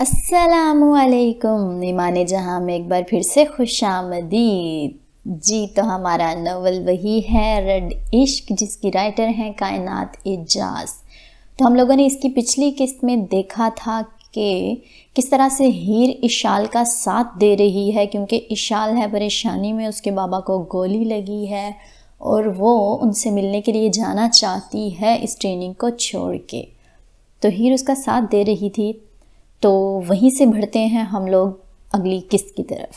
السلام علیکم ایمان جہاں میں ایک بار پھر سے خوش آمدید۔ جی تو ہمارا ناول وہی ہے ریڈ عشق، جس کی رائٹر ہیں کائنات اعجاز۔ تو ہم لوگوں نے اس کی پچھلی قسط میں دیکھا تھا کہ کس طرح سے ہیر اشال کا ساتھ دے رہی ہے، کیونکہ اشال ہے پریشانی میں، اس کے بابا کو گولی لگی ہے اور وہ ان سے ملنے کے لیے جانا چاہتی ہے اس ٹریننگ کو چھوڑ کے۔ تو ہیر اس کا ساتھ دے رہی تھی۔ تو وہیں سے بڑھتے ہیں ہم لوگ اگلی قسط کی طرف۔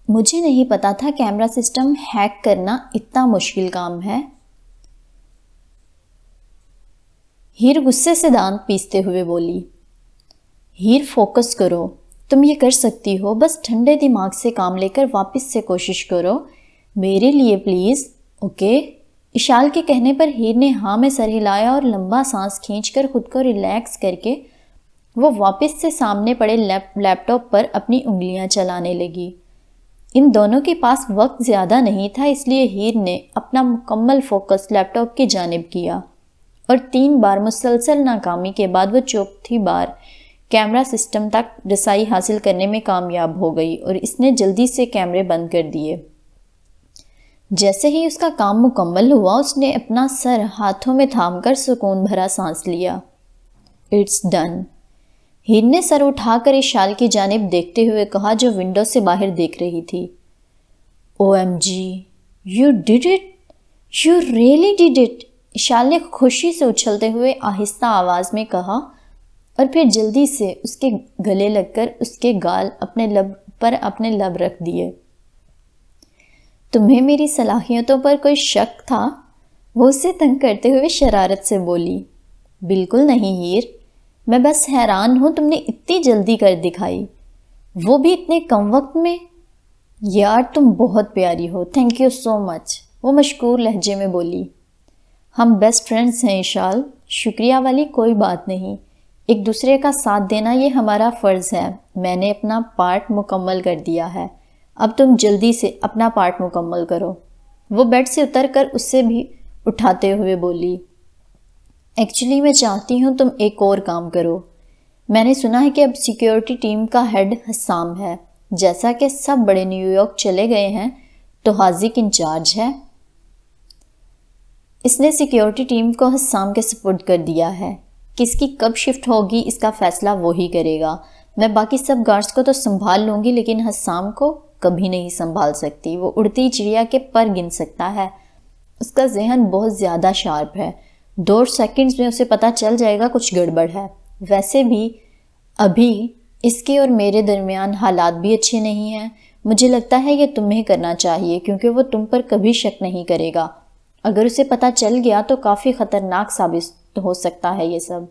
مجھے نہیں پتا تھا کیمرہ سسٹم ہیک کرنا اتنا مشکل کام ہے۔ ہیر غصے سے دانت پیستے ہوئے بولی۔ ہیر فوکس کرو، تم یہ کر سکتی ہو، بس ٹھنڈے دماغ سے کام لے کر واپس سے کوشش کرو، میرے لیے پلیز، اوکے؟ اشال کے کہنے پر ہیر نے ہاں میں سر ہلایا اور لمبا سانس کھینچ کر خود کو ریلیکس کر کے وہ واپس سے سامنے پڑے لیپ ٹاپ پر اپنی انگلیاں چلانے لگی۔ ان دونوں کے پاس وقت زیادہ نہیں تھا، اس لیے ہیر نے اپنا مکمل فوکس لیپ ٹاپ کی جانب کیا اور 3 بار مسلسل ناکامی کے بعد وہ چوتھی بار کیمرہ سسٹم تک رسائی حاصل کرنے میں کامیاب ہو گئی اور اس نے جلدی سے کیمرے بند کر دیے۔ جیسے ہی اس کا کام مکمل ہوا، اس نے اپنا سر ہاتھوں میں تھام کر سکون بھرا سانس لیا۔ اٹس ڈن، ہیر نے سر اٹھا کر اشال کی جانب دیکھتے ہوئے کہا، جو ونڈو سے باہر دیکھ رہی تھی۔ O M G, you did it, you really did it, Eshal نے خوشی سے اچھلتے ہوئے آہستہ آواز میں کہا اور پھر جلدی سے اس کے گلے لگ کر اس کے گال اپنے لب رکھ دیے۔ تمہیں میری صلاحیتوں پر کوئی شک تھا؟ وہ اسے تنگ کرتے ہوئے شرارت سے بولی۔ بالکل نہیں ہیر، میں بس حیران ہوں تم نے اتنی جلدی کر دکھائی، وہ بھی اتنے کم وقت میں۔ یار تم بہت پیاری ہو، تھینک یو سو مچ، وہ مشکور لہجے میں بولی۔ ہم بیسٹ فرینڈز ہیں اشال، شکریہ والی کوئی بات نہیں، ایک دوسرے کا ساتھ دینا یہ ہمارا فرض ہے، میں نے اپنا پارٹ مکمل کر دیا ہے، اب تم جلدی سے اپنا پارٹ مکمل کرو، وہ بیڈ سے اتر کر اسے بھی اٹھاتے ہوئے بولی۔ ایکچولی میں چاہتی ہوں تم ایک اور کام کرو، میں نے سنا ہے کہ اب سیکیورٹی ٹیم کا ہیڈ حسام ہے، جیسا کہ سب بڑے نیو یارک چلے گئے ہیں تو حاذق انچارج ہے۔ اس نے سیکیورٹی ٹیم کو حسام کے سپرد کر دیا ہے، کس کی کب شفٹ ہوگی اس کا فیصلہ وہی کرے گا، میں باقی سب گارڈز کو تو سنبھال لوں گی لیکن حسام کو کبھی نہیں سنبھال سکتی، وہ اڑتی چڑیا کے پر گن سکتا ہے، اس کا ذہن بہت زیادہ شارپ ہے، 2 سیکنڈز میں اسے پتہ چل جائے گا کچھ گڑبڑ ہے۔ ویسے بھی ابھی اس کے اور میرے درمیان حالات بھی اچھے نہیں ہیں، مجھے لگتا ہے یہ تمہیں کرنا چاہیے کیونکہ وہ تم پر کبھی شک نہیں کرے گا، اگر اسے پتہ چل گیا تو کافی خطرناک ثابت ہو سکتا ہے یہ سب۔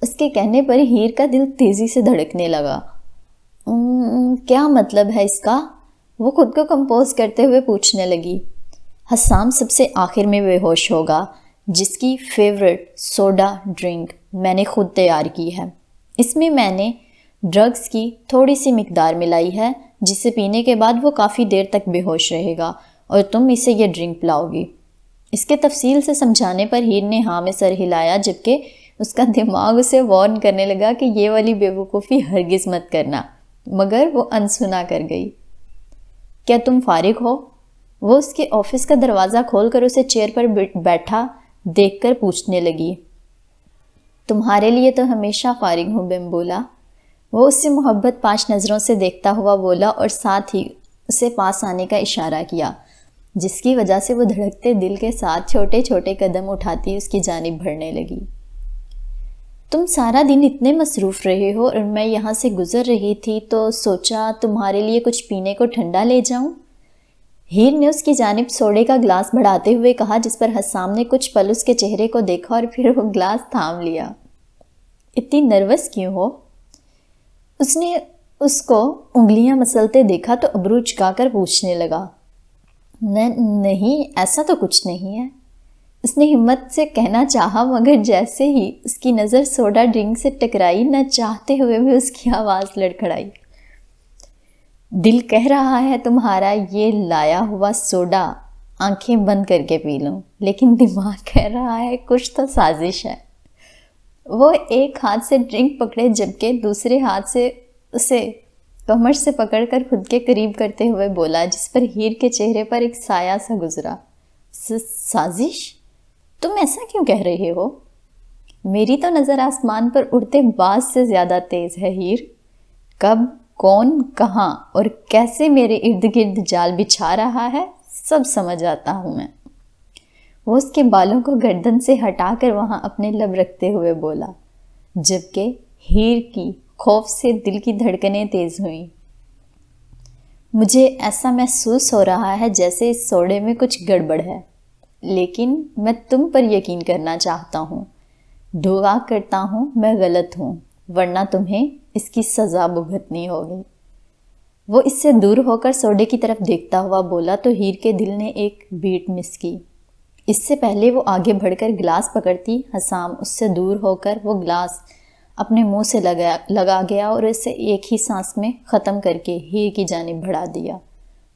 اس کے کہنے پر ہیر کا دل تیزی سے دھڑکنے لگا۔ کیا مطلب ہے اس کا؟ وہ خود کو کمپوز کرتے ہوئے پوچھنے لگی۔ حسام سب سے آخر میں بے ہوش ہوگا، جس کی فیورٹ سوڈا ڈرنک میں نے خود تیار کی ہے، اس میں میں نے ڈرگز کی تھوڑی سی مقدار ملائی ہے جسے پینے کے بعد وہ کافی دیر تک بے ہوش رہے گا اور تم اسے یہ ڈرنک پلاؤ گی۔ اس کے تفصیل سے سمجھانے پر ہیر نے ہاں میں سر ہلایا، جبکہ اس کا دماغ اسے وارن کرنے لگا کہ یہ والی بیوقوفی ہرگز مت کرنا، مگر وہ انسنا کر گئی۔ کیا تم فارغ ہو؟ وہ اس کے آفس کا دروازہ کھول کر اسے چیئر پر بیٹھا دیکھ کر پوچھنے لگی۔ تمہارے لیے تو ہمیشہ فارغ ہوں بیم بولا۔ وہ اس سے محبت پاش نظروں سے دیکھتا ہوا بولا اور ساتھ ہی اسے پاس آنے کا اشارہ کیا، جس کی وجہ سے وہ دھڑکتے دل کے ساتھ چھوٹے چھوٹے قدم اٹھاتی اس کی جانب بڑھنے لگی۔ تم سارا دن اتنے مصروف رہے ہو اور میں یہاں سے گزر رہی تھی تو سوچا تمہارے لیے کچھ پینے کو ٹھنڈا لے جاؤں؟ ہیر نے اس کی جانب سوڈے کا گلاس بڑھاتے ہوئے کہا، جس پر حسام نے کچھ پل اس کے چہرے کو دیکھا اور پھر وہ گلاس تھام لیا۔ اتنی نروس کیوں ہو؟ اس نے اس کو انگلیاں مسلتے دیکھا تو ابرو چکا کر پوچھنے لگا۔ نہیں، ایسا تو کچھ نہیں ہے، اس نے ہمت سے کہنا چاہا، مگر جیسے ہی اس کی نظر سوڈا ڈرنک سے ٹکرائی، نہ چاہتے ہوئے بھی اس کی آواز لڑکھڑائی۔ دل کہہ رہا ہے تمہارا یہ لایا ہوا سوڈا آنکھیں بند کر کے پی لوں، لیکن دماغ کہہ رہا ہے کچھ تو سازش ہے۔ وہ ایک ہاتھ سے ڈرنک پکڑے جبکہ دوسرے ہاتھ سے اسے کمر سے پکڑ کر خود کے قریب کرتے ہوئے بولا، جس پر ہیر کے چہرے پر ایک سایہ سا گزرا۔ سازش؟ تم ایسا کیوں کہہ رہے ہو؟ میری تو نظر آسمان پر اڑتے باز سے زیادہ تیز ہے ہیر۔ کب، کون، کہاں اور کیسے میرے ارد گرد جال بچھا رہا ہے سب سمجھ آتا ہوں میں۔ وہ اس کے بالوں کو گردن سے ہٹا کر وہاں اپنے لب رکھتے ہوئے بولا، جبکہ ہیر کی خوف سے دل کی دھڑکنیں تیز ہوئیں۔ مجھے ایسا محسوس ہو رہا ہے جیسے اس سوڈے میں کچھ گڑبڑ ہے، لیکن میں تم پر یقین کرنا چاہتا ہوں۔ دعا کرتا ہوں میں غلط ہوں، ورنہ تمہیں اس کی سزا بھگتنی ہوگی۔ وہ اس سے دور ہو کر سوڈے کی طرف دیکھتا ہوا بولا تو ہیر کے دل نے ایک بیٹ مس کی۔ اس سے پہلے وہ آگے بڑھ کر گلاس پکڑتی، حسام اس سے دور ہو کر وہ گلاس اپنے منہ سے لگا گیا اور اسے ایک ہی سانس میں ختم کر کے ہیر کی جانب بڑھا دیا۔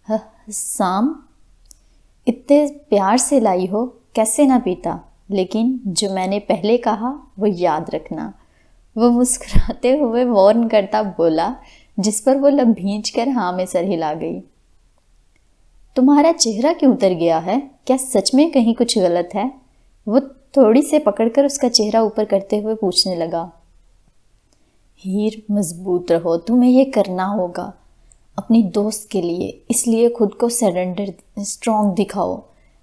حسام، اتنے پیار سے لائی ہو، کیسے نہ پیتا، لیکن جو میں نے پہلے کہا وہ یاد رکھنا۔ وہ مسکراتے ہوئے وارن کرتا بولا، جس پر وہ لب بھینچ کر ہاں میں سر ہلا گئی۔ تمہارا چہرہ کیوں اتر گیا ہے؟ کیا سچ میں کہیں کچھ غلط ہے؟ وہ تھوڑی سے پکڑ کر اس کا چہرہ اوپر کرتے ہوئے پوچھنے لگا۔ ہیر، مضبوط رہو، تمہیں یہ کرنا ہوگا اپنی دوست کے لیے، اس لیے خود کو سرنڈر اسٹرانگ دکھاؤ۔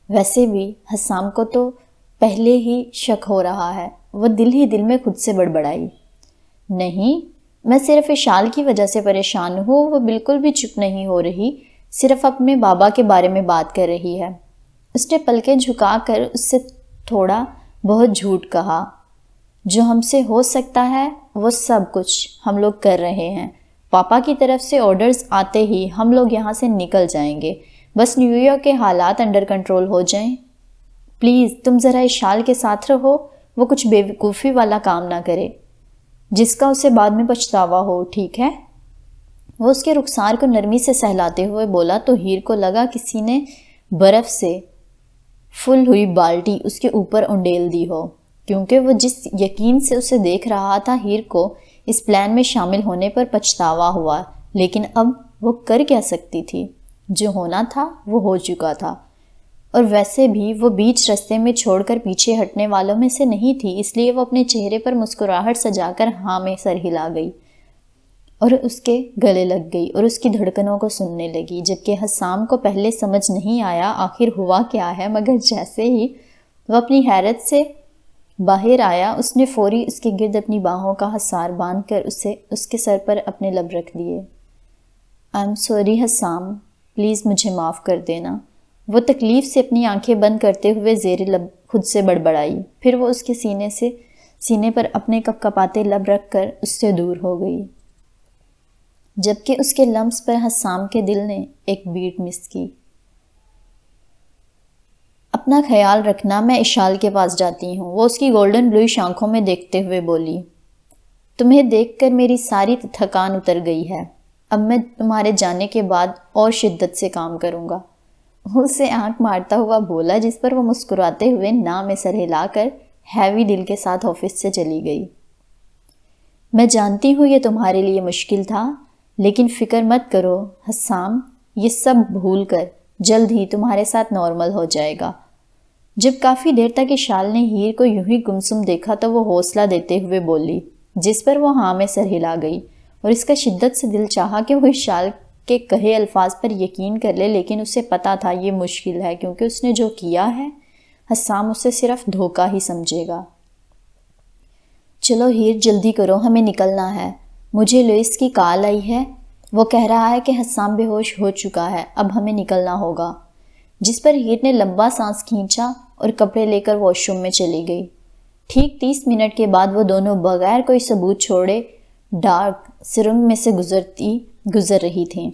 ویسے بھی حسام کو تو پہلے ہی شک ہو رہا ہے۔ وہ دل ہی دل میں خود سے بڑبڑائی، نہیں، میں صرف اشال کی وجہ سے پریشان ہوں۔ وہ بالکل بھی چپ نہیں ہو رہی، صرف اپنے بابا کے بارے میں بات کر رہی ہے۔ اس نے پلکیں جھکا کر اس سے تھوڑا بہت جھوٹ کہا۔ جو ہم سے ہو سکتا ہے وہ سب کچھ ہم لوگ کر رہے ہیں۔ پاپا کی طرف سے آرڈرز آتے ہی ہم لوگ یہاں سے نکل جائیں گے، بس نیو یارک کے حالات انڈر کنٹرول ہو جائیں۔ پلیز تم ذرا اشال کے ساتھ رہو، وہ کچھ بے وقوفی والا کام نہ کرے جس کا اسے بعد میں پچھتاوا ہو، ٹھیک ہے؟ وہ اس کے رخسار کو نرمی سے سہلاتے ہوئے بولا تو ہیر کو لگا کسی نے برف سے فل ہوئی بالٹی اس کے اوپر انڈیل دی ہو، کیونکہ وہ جس یقین سے اسے دیکھ رہا تھا ہیر کو اس پلان میں شامل ہونے پر پچھتاوا ہوا، لیکن اب وہ کر کیا سکتی تھی؟ جو ہونا تھا وہ ہو چکا تھا، اور ویسے بھی وہ بیچ رستے میں چھوڑ کر پیچھے ہٹنے والوں میں سے نہیں تھی، اس لیے وہ اپنے چہرے پر مسکراہٹ سجا کر ہاں میں سر ہلا گئی اور اس کے گلے لگ گئی اور اس کی دھڑکنوں کو سننے لگی، جبکہ حسام کو پہلے سمجھ نہیں آیا آخر ہوا کیا ہے، مگر جیسے ہی وہ اپنی حیرت سے باہر آیا اس نے فوری اس کے گرد اپنی باہوں کا حصار باندھ کر اسے اس کے سر پر اپنے لب رکھ دیے۔ I am sorry Hussam, please مجھے معاف کر دینا۔ وہ تکلیف سے اپنی آنکھیں بند کرتے ہوئے زیر لب خود سے بڑبڑائی، پھر وہ اس کے سینے پر اپنے کپکپاتے لب رکھ کر اس سے دور ہو گئی، جبکہ اس کے لمس پر حسام کے دل نے ایک بیٹ مس کی۔ اپنا خیال رکھنا، میں اشال کے پاس جاتی ہوں، وہ اس کی گولڈن بلوئش آنکھوں میں دیکھتے ہوئے بولی۔ تمہیں دیکھ کر میری ساری تھکان اتر گئی ہے، اب میں تمہارے جانے کے بعد اور شدت سے کام کروں گا، اسے آنکھ مارتا ہوا بولا، جس پر وہ مسکراتے ہوئے ناں میں سر ہلا کر ہیوی دل کے ساتھ آفس سے چلی گئی۔ میں جانتی ہوں یہ تمہارے لیے مشکل تھا، لیکن فکر مت کرو حسام، یہ سب بھول کر جلد ہی تمہارے ساتھ نارمل ہو جائے گا۔ جب کافی دیر تک اشال نے ہیر کو یوں ہی گمسم دیکھا تو وہ حوصلہ دیتے ہوئے بولی، جس پر وہ ہاں میں سر ہلا گئی، اور اس کا شدت سے دل چاہا کہ وہ اشال کے کہے الفاظ پر یقین کر لے، لیکن اسے پتا تھا یہ مشکل ہے، کیونکہ اس نے جو کیا ہے حسام اسے صرف دھوکہ ہی سمجھے گا۔ چلو ہیر، جلدی کرو، ہمیں نکلنا ہے، مجھے لوئس کی کال آئی ہے، وہ کہہ رہا ہے کہ حسام بے ہوش ہو چکا ہے، اب ہمیں نکلنا ہوگا۔ جس پر ہیر نے لمبا سانس کھینچا اور کپڑے لے کر واش روم میں چلی گئی۔ ٹھیک 30 منٹ کے بعد وہ دونوں بغیر کوئی ثبوت چھوڑے ڈارک سرنگ میں سے گزر رہی تھیں۔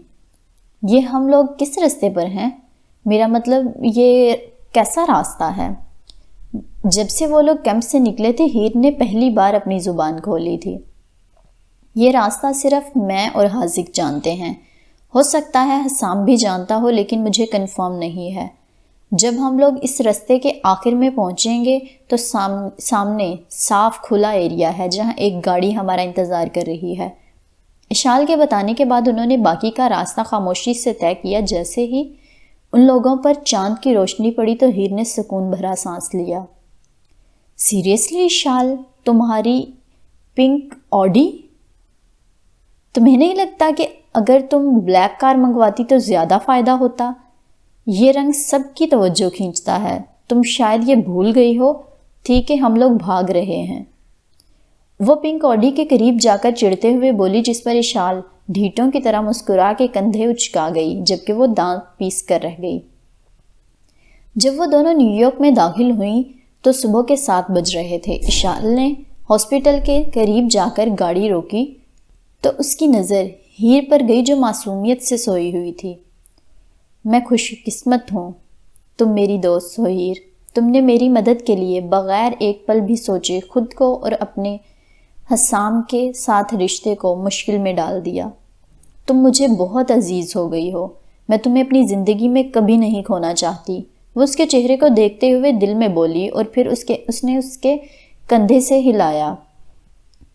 یہ ہم لوگ کس راستے پر ہیں؟ میرا مطلب یہ کیسا راستہ ہے؟ جب سے وہ لوگ کیمپ سے نکلے تھے ہیر نے پہلی بار اپنی زبان کھولی تھی۔ یہ راستہ صرف میں اور حاذق جانتے ہیں، ہو سکتا ہے حسام بھی جانتا ہو، لیکن مجھے کنفرم نہیں ہے۔ جب ہم لوگ اس رستے کے آخر میں پہنچیں گے تو سامنے صاف کھلا ایریا ہے جہاں ایک گاڑی ہمارا انتظار کر رہی ہے۔ اشال کے بتانے کے بعد انہوں نے باقی کا راستہ خاموشی سے طے کیا۔ جیسے ہی ان لوگوں پر چاند کی روشنی پڑی تو ہیر نے سکون بھرا سانس لیا۔ سیریسلی اشال، تمہاری پنک آڈی؟ تمہیں نہیں لگتا کہ اگر تم بلیک کار منگواتی تو زیادہ فائدہ ہوتا؟ یہ رنگ سب کی توجہ کھینچتا ہے۔ تم شاید یہ بھول گئی ہو تھی کہ ہم لوگ بھاگ رہے ہیں۔ وہ پنک آڈی کے قریب جا کر چڑھتے ہوئے بولی، جس پر اشال ڈھیٹوں کی طرح مسکرا کے کندھے اچکا گئی جبکہ وہ دانت پیس کر رہ گئی۔ جب وہ دونوں نیو یارک میں داخل ہوئیں تو صبح کے 7 بج رہے تھے۔ اشال نے ہاسپٹل کے قریب جا کر گاڑی روکی تو اس کی نظر ہیر پر گئی جو معصومیت سے سوئی ہوئی تھی۔ میں خوش قسمت ہوں تم میری دوست ہو ہیر۔ تم نے میری مدد کے لیے بغیر ایک پل بھی سوچے خود کو اور اپنے حسام کے ساتھ رشتے کو مشکل میں ڈال دیا۔ تم مجھے بہت عزیز ہو گئی ہو۔ میں تمہیں اپنی زندگی میں کبھی نہیں کھونا چاہتی۔ وہ اس کے چہرے کو دیکھتے ہوئے دل میں بولی اور پھر اس نے اس کے کندھے سے ہلایا۔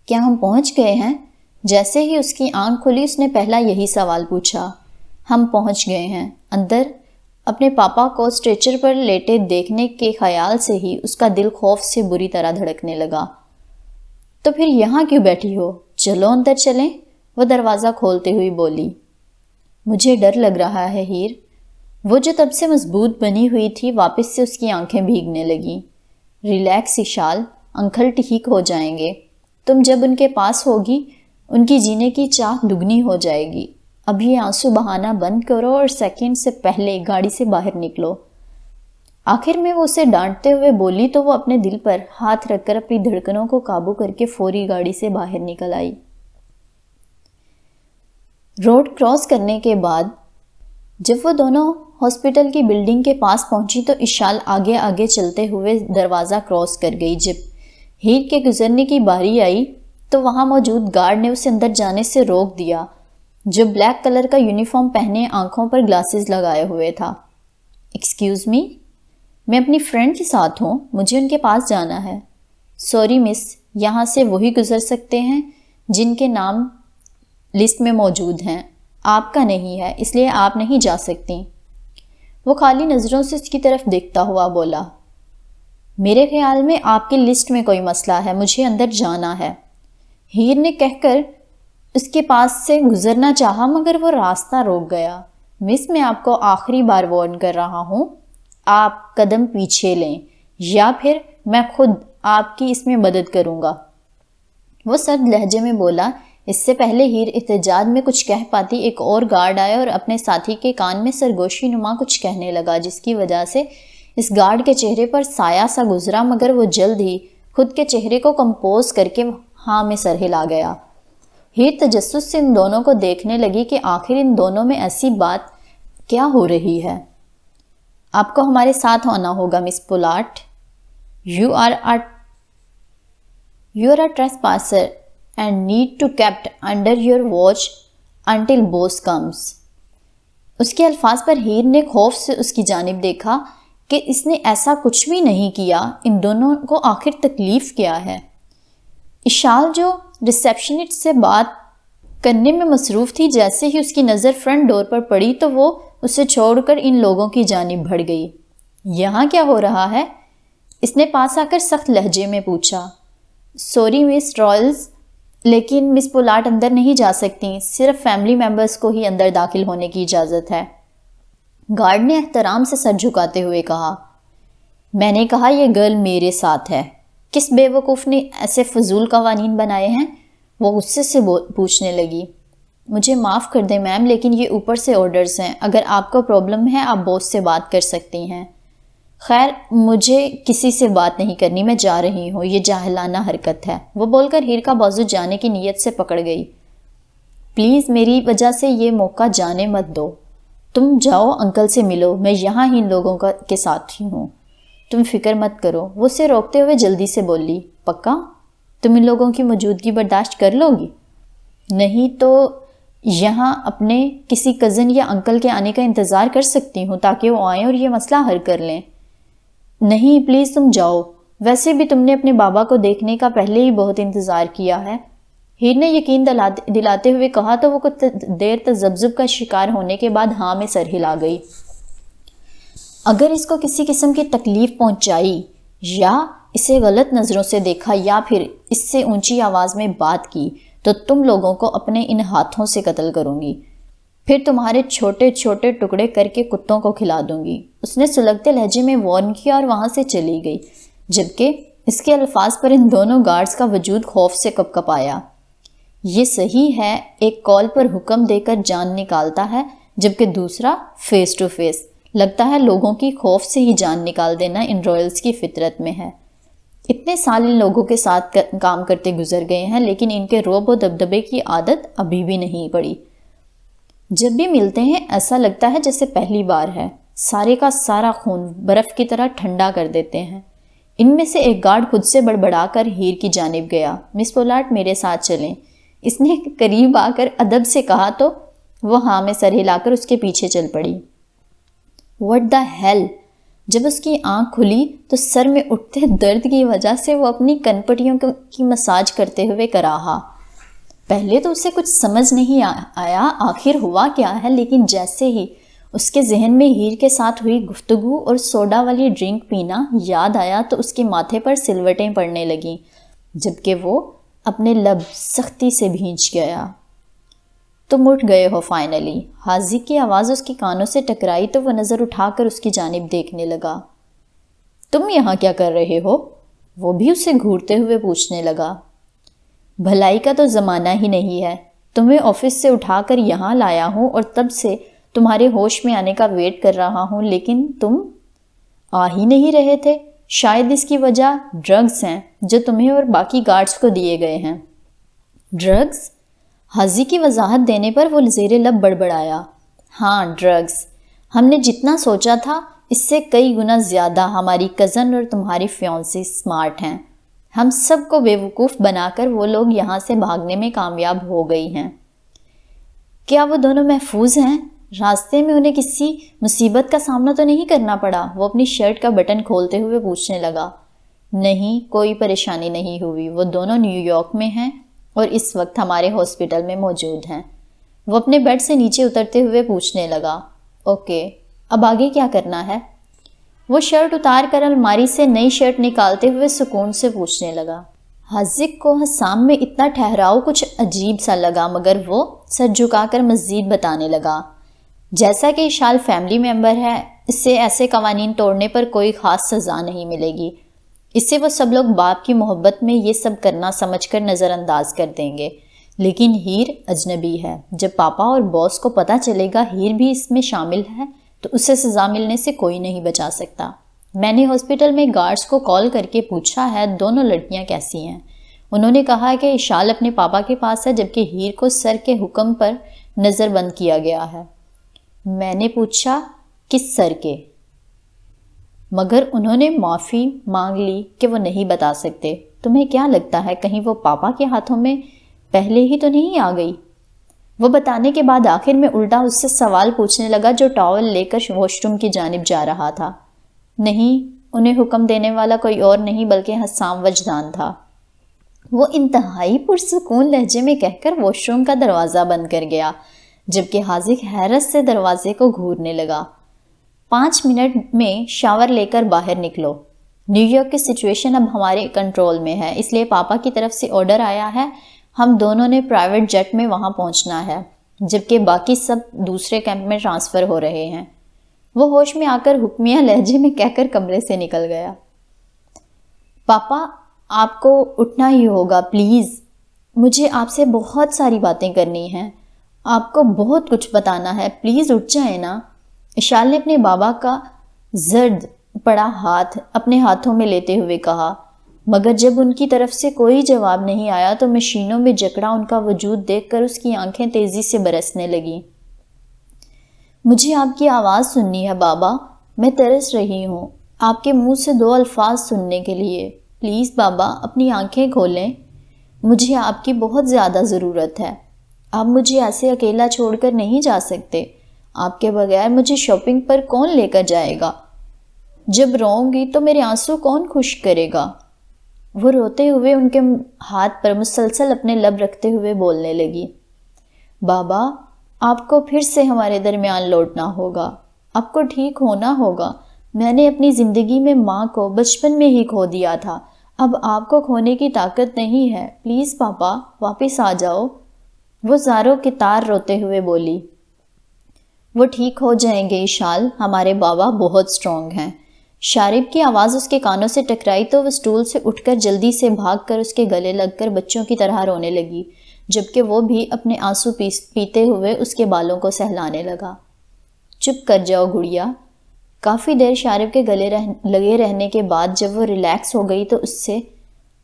کیا ہم پہنچ گئے ہیں؟ جیسے ہی اس کی آنکھ کھلی اس نے پہلا یہی سوال پوچھا۔ ہم پہنچ گئے ہیں۔ اندر اپنے پاپا کو اسٹریچر پر لیٹے دیکھنے کے خیال سے ہی اس کا دل خوف سے بری طرح دھڑکنے لگا۔ تو پھر یہاں کیوں بیٹھی ہو؟ چلو اندر چلیں، وہ دروازہ کھولتے ہوئی بولی۔ مجھے ڈر لگ رہا ہے ہیر۔ وہ جو تب سے مضبوط بنی ہوئی تھی واپس سے اس کی آنکھیں بھیگنے لگیں۔ ریلیکس اشال، انکل ٹھیک ہو جائیں گے۔ تم جب ان کے پاس ہوگی ان کی جینے کی چاہ دگنی ہو جائے گی۔ اب یہ آنسو بہانا بند کرو اور سیکنڈ سے پہلے گاڑی سے باہر نکلو۔ آخر میں وہ اسے ڈانٹتے ہوئے بولی تو وہ اپنے دل پر ہاتھ رکھ کر اپنی دھڑکنوں کو قابو کر کے فوری گاڑی سے باہر نکل آئی۔ روڈ کراس کرنے کے بعد جب وہ دونوں ہاسپٹل کی بلڈنگ کے پاس پہنچی تو اشال آگے آگے چلتے ہوئے دروازہ کراس کر گئی۔ جب ہیر کے گزرنے کی باری آئی تو وہاں موجود گارڈ نے اسے اندر جانے سے روک دیا، جو بلیک کلر کا یونیفارم پہنے آنکھوں پر گلاسز لگائے ہوئے تھا۔ ایکسکیوز می، میں اپنی فرینڈ کے ساتھ ہوں، مجھے ان کے پاس جانا ہے۔ سوری مس، یہاں سے وہی گزر سکتے ہیں جن کے نام لسٹ میں موجود ہیں، آپ کا نہیں ہے، اس لیے آپ نہیں جا سکتی۔ وہ خالی نظروں سے اس کی طرف دیکھتا ہوا بولا، میرے خیال میں آپ کی لسٹ میں کوئی مسئلہ ہے، مجھے اندر جانا ہے۔ ہیر نے کہہ کر اس کے پاس سے گزرنا چاہا مگر وہ راستہ روک گیا۔ مس، میں آپ کو آخری بار وارن کر رہا ہوں، آپ قدم پیچھے لیں یا پھر میں خود آپ کی اس میں مدد کروں گا، وہ سرد لہجے میں بولا۔ اس سے پہلے ہیر احتجاج میں کچھ کہہ پاتی ایک اور گارڈ آیا اور اپنے ساتھی کے کان میں سرگوشی نما کچھ کہنے لگا، جس کی وجہ سے اس گارڈ کے چہرے پر سایہ سا گزرا مگر وہ جلد ہی خود کے چہرے کو کمپوز کر کے ہاں میں سر ہلا گیا۔ ہیر تجسس سے ان دونوں کو دیکھنے لگی کہ آخر ان دونوں میں ایسی بات کیا ہو رہی ہے۔ آپ کو ہمارے ساتھ آنا ہوگا miss Polat. You are a trespasser and need to kept under your watch until boss comes۔ اس کے الفاظ پر ہیر نے خوف سے اس کی جانب دیکھا کہ اس نے ایسا کچھ بھی نہیں کیا، ان دونوں کو آخر تکلیف کیا ہے۔ اشال جو ریسیپشنسٹ سے بات کرنے میں مصروف تھی، جیسے ہی اس کی نظر فرنٹ ڈور پر پڑی تو وہ اسے چھوڑ کر ان لوگوں کی جانب بڑھ گئی۔ یہاں کیا ہو رہا ہے؟ اس نے پاس آ کر سخت لہجے میں پوچھا۔ سوری مس رائلز، لیکن مس پولاٹ اندر نہیں جا سکتی، صرف فیملی ممبرز کو ہی اندر داخل ہونے کی اجازت ہے، گارڈ نے احترام سے سر جھکاتے ہوئے کہا۔ میں نے کہا یہ گرل میرے ساتھ ہے۔ کس بے وقوف نے ایسے فضول قوانین بنائے ہیں؟ وہ غصے سے پوچھنے لگی۔ مجھے معاف کر دیں میم، لیکن یہ اوپر سے آرڈرز ہیں، اگر آپ کو پرابلم ہے آپ باس سے بات کر سکتی ہیں۔ خیر، مجھے کسی سے بات نہیں کرنی، میں جا رہی ہوں، یہ جاہلانہ حرکت ہے، وہ بول کر ہیر کا بازو جانے کی نیت سے پکڑ گئی۔ پلیز میری وجہ سے یہ موقع جانے مت دو، تم جاؤ انکل سے ملو، میں یہاں ہی ان لوگوں کے ساتھ ہی ہوں، تم فکر مت کرو۔ وہ اسے روکتے ہوئے جلدی سے بولی، پکا؟ تم ان لوگوں کی موجودگی برداشت کر لو گی؟ نہیں تو یہاں اپنے کسی کزن یا انکل کے آنے کا انتظار کر سکتی ہوں تاکہ وہ آئیں اور یہ مسئلہ حل کر لیں۔ نہیں پلیز تم جاؤ، ویسے بھی تم نے اپنے بابا کو دیکھنے کا پہلے ہی بہت انتظار کیا ہے۔ ہیر نے یقین دلاتے ہوئے کہا تو وہ کچھ دیر تذبذب کا شکار ہونے کے بعد ہاں میں سر ہلا گئی۔ اگر اس کو کسی قسم کی تکلیف پہنچائی یا اسے غلط نظروں سے دیکھا یا پھر اس سے اونچی آواز میں بات کی تو تم لوگوں کو اپنے ان ہاتھوں سے قتل کروں گی، پھر تمہارے چھوٹے چھوٹے ٹکڑے کر کے کتوں کو کھلا دوں گی۔ اس نے سلگتے لہجے میں وارن کیا اور وہاں سے چلی گئی، جبکہ اس کے الفاظ پر ان دونوں گارڈز کا وجود خوف سے کپ کپ آیا۔ یہ صحیح ہے، ایک کال پر حکم دے کر جان نکالتا ہے جبکہ دوسرا فیس ٹو فیس۔ لگتا ہے لوگوں کی خوف سے ہی جان نکال دینا ان رائلز کی فطرت میں ہے۔ اتنے سال ان لوگوں کے ساتھ کام کرتے گزر گئے ہیں لیکن ان کے رعب و دبدبے کی عادت ابھی بھی نہیں پڑی۔ جب بھی ملتے ہیں ایسا لگتا ہے جیسے پہلی بار ہے، سارے کا سارا خون برف کی طرح ٹھنڈا کر دیتے ہیں۔ ان میں سے ایک گارڈ خود سے بڑبڑا کر ہیر کی جانب گیا، مس پولارڈ میرے ساتھ چلیں۔ اس نے قریب آ کر ادب سے کہا تو وہ ہاں میں سر ہلا کر اس کے پیچھے چل پڑی۔ What the hell! جب اس کی آنکھ کھلی تو سر میں اٹھتے درد کی وجہ سے وہ اپنی کن پٹیوں کی مساج کرتے ہوئے کراہا۔ پہلے تو اسے کچھ سمجھ نہیں آیا آخر ہوا کیا ہے، لیکن جیسے ہی اس کے ذہن میں ہیر کے ساتھ ہوئی گفتگو اور سوڈا والی ڈرنک پینا یاد آیا تو اس کے ماتھے پر سلوٹیں پڑنے لگیں، جبکہ وہ اپنے لب سختی سے بھینچ گیا۔ تم اٹھ گئے ہو فائنلی۔ حاذق کی آواز اس کے کانوں سے ٹکرائی تو وہ نظر اٹھا کر اس کی جانب دیکھنے لگا۔ تم یہاں کیا کر رہے ہو؟ وہ بھی اسے گھورتے ہوئے پوچھنے لگا۔ بھلائی کا تو زمانہ ہی نہیں ہے، تمہیں آفس سے اٹھا کر یہاں لایا ہوں اور تب سے تمہارے ہوش میں آنے کا ویٹ کر رہا ہوں، لیکن تم آ ہی نہیں رہے تھے۔ شاید اس کی وجہ ڈرگز ہیں جو تمہیں اور باقی گارڈز کو دیے گئے ہیں۔ ڈرگز؟ حاضی کی وضاحت دینے پر وہ زیر لب بڑبڑایا۔ ہاں ڈرگز، ہم نے جتنا سوچا تھا اس سے کئی گنا زیادہ ہماری کزن اور تمہاری فیونسی اسمارٹ ہیں۔ ہم سب کو بیوقوف بنا کر وہ لوگ یہاں سے بھاگنے میں کامیاب ہو گئی ہیں۔ کیا وہ دونوں محفوظ ہیں؟ راستے میں انہیں کسی مصیبت کا سامنا تو نہیں کرنا پڑا؟ وہ اپنی شرٹ کا بٹن کھولتے ہوئے پوچھنے لگا۔ نہیں، کوئی پریشانی نہیں ہوئی، وہ دونوں نیو یارک میں ہیں اور اس وقت ہمارے ہاسپٹل میں موجود ہیں۔ وہ اپنے بیڈ سے نیچے اترتے ہوئے پوچھنے لگا۔ اوکے، اب آگے کیا کرنا ہے؟ وہ شرٹ اتار کر الماری سے نئی شرٹ نکالتے ہوئے سکون سے پوچھنے لگا۔ حاذق کو حسام میں اتنا ٹھہراؤ کچھ عجیب سا لگا، مگر وہ سر جھکا کر مزید بتانے لگا۔ جیسا کہ اشال فیملی ممبر ہے، اس سے ایسے قوانین توڑنے پر کوئی خاص سزا نہیں ملے گی۔ اس سے وہ سب لوگ باپ کی محبت میں یہ سب کرنا سمجھ کر نظر انداز کر دیں گے، لیکن ہیر اجنبی ہے۔ جب پاپا اور باس کو پتہ چلے گا ہیر بھی اس میں شامل ہے تو اسے سزا ملنے سے کوئی نہیں بچا سکتا۔ میں نے ہاسپٹل میں گارڈز کو کال کر کے پوچھا ہے دونوں لڑکیاں کیسی ہیں۔ انہوں نے کہا کہ اشال اپنے پاپا کے پاس ہے جبکہ ہیر کو سر کے حکم پر نظر بند کیا گیا ہے۔ میں نے پوچھا کس سر کے؟ مگر انہوں نے معافی مانگ لی کہ وہ نہیں بتا سکتے۔ تمہیں کیا لگتا ہے کہیں وہ پاپا کے ہاتھوں میں پہلے ہی تو نہیں آ گئی؟ وہ بتانے کے بعد آخر میں الٹا اس سے سوال پوچھنے لگا جو ٹاول لے کر واش روم کی جانب جا رہا تھا۔ نہیں، انہیں حکم دینے والا کوئی اور نہیں بلکہ حسام وجدان تھا۔ وہ انتہائی پرسکون لہجے میں کہہ کر واش روم کا دروازہ بند کر گیا، جبکہ حاذق حیرت سے دروازے کو گھورنے لگا۔ 5 منٹ میں شاور لے کر باہر نکلو۔ نیو یارک کی سچویشن اب ہمارے کنٹرول میں ہے، اس لیے پاپا کی طرف سے آرڈر آیا ہے، ہم دونوں نے پرائیویٹ جیٹ میں وہاں پہنچنا ہے، جبکہ باقی سب دوسرے کیمپ میں ٹرانسفر ہو رہے ہیں۔ وہ ہوش میں آ کر حکمیہ لہجے میں کہہ کر کمرے سے نکل گیا۔ پاپا، آپ کو اٹھنا ہی ہوگا پلیز، مجھے آپ سے بہت ساری باتیں کرنی ہیں، آپ کو بہت کچھ بتانا ہے، پلیز اٹھ جائیں نا۔ اشال نے اپنے بابا کا زرد پڑا ہاتھ اپنے ہاتھوں میں لیتے ہوئے کہا، مگر جب ان کی طرف سے کوئی جواب نہیں آیا تو مشینوں میں جکڑا ان کا وجود دیکھ کر اس کی آنکھیں تیزی سے برسنے لگیں۔ مجھے آپ کی آواز سننی ہے بابا، میں ترس رہی ہوں آپ کے منہ سے 2 الفاظ سننے کے لیے، پلیز بابا اپنی آنکھیں کھولیں، مجھے آپ کی بہت زیادہ ضرورت ہے۔ آپ مجھے ایسے اکیلا چھوڑ کر نہیں جا سکتے. آپ کے بغیر مجھے شاپنگ پر کون لے کر جائے گا؟ جب روؤں گی تو میرے آنسو کون خشک کرے گا؟ وہ روتے ہوئے ان کے ہاتھ پر مسلسل اپنے لب رکھتے ہوئے بولنے لگی. بابا، آپ کو پھر سے ہمارے درمیان لوٹنا ہوگا. آپ کو ٹھیک ہونا ہوگا. میں نے اپنی زندگی میں ماں کو بچپن میں ہی کھو دیا تھا. اب آپ کو کھونے کی طاقت نہیں ہے. پلیز پاپا، واپس آ جاؤ. وہ زاروں کی طرح روتے ہوئے بولی. وہ ٹھیک ہو جائیں گے اشال، ہمارے بابا بہت اسٹرانگ ہیں. شارب کی آواز اس کے کانوں سے ٹکرائی تو وہ اسٹول سے اٹھ کر جلدی سے بھاگ کر اس کے گلے لگ کر بچوں کی طرح رونے لگی، جبکہ وہ بھی اپنے آنسو پیتے ہوئے اس کے بالوں کو سہلانے لگا. چپ کر جاؤ گڑیا. کافی دیر شارب کے گلے لگے رہنے کے بعد جب وہ ریلیکس ہو گئی تو اس سے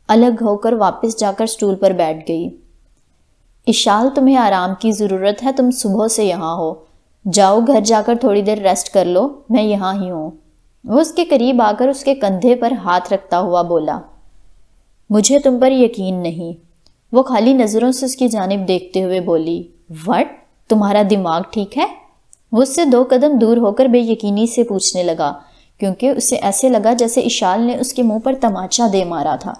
الگ ہو کر واپس جا کر اسٹول پر بیٹھ گئی. اشال، تمہیں آرام کی ضرورت ہے. تم صبح سے یہاں ہو. جاؤ گھر جا کر تھوڑی دیر ریسٹ کر لو. میں یہاں ہی ہوں. وہ اس کے قریب آ کر اس کے کندھے پر ہاتھ رکھتا ہوا بولا. مجھے تم پر یقین نہیں. وہ خالی نظروں سے اس کی جانب دیکھتے ہوئے بولی. وٹ؟ تمہارا دماغ ٹھیک ہے؟ وہ اس سے 2 قدم دور ہو کر بے یقینی سے پوچھنے لگا، کیونکہ اسے ایسے لگا جیسے اشال نے اس کے منہ پر تماچا دے مارا تھا.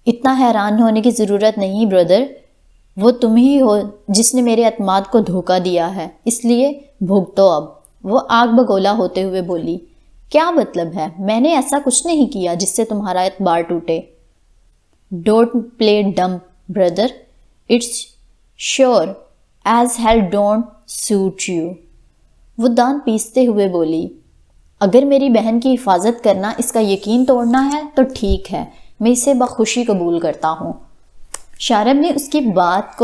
اتنا حیران ہونے کی ضرورت نہیں بردر. وہ تم ہی ہو جس نے میرے اعتماد کو دھوکہ دیا ہے، اس لیے بھگتو اب. وہ آگ بگولا ہوتے ہوئے بولی. کیا مطلب ہے؟ میں نے ایسا کچھ نہیں کیا جس سے تمہارا اعتبار ٹوٹے. Don't play dumb brother. It's sure as hell don't suit you. وہ دان پیستے ہوئے بولی. اگر میری بہن کی حفاظت کرنا اس کا یقین توڑنا ہے تو ٹھیک ہے، میں اسے بخوشی قبول کرتا ہوں. شارب نے اس کی بات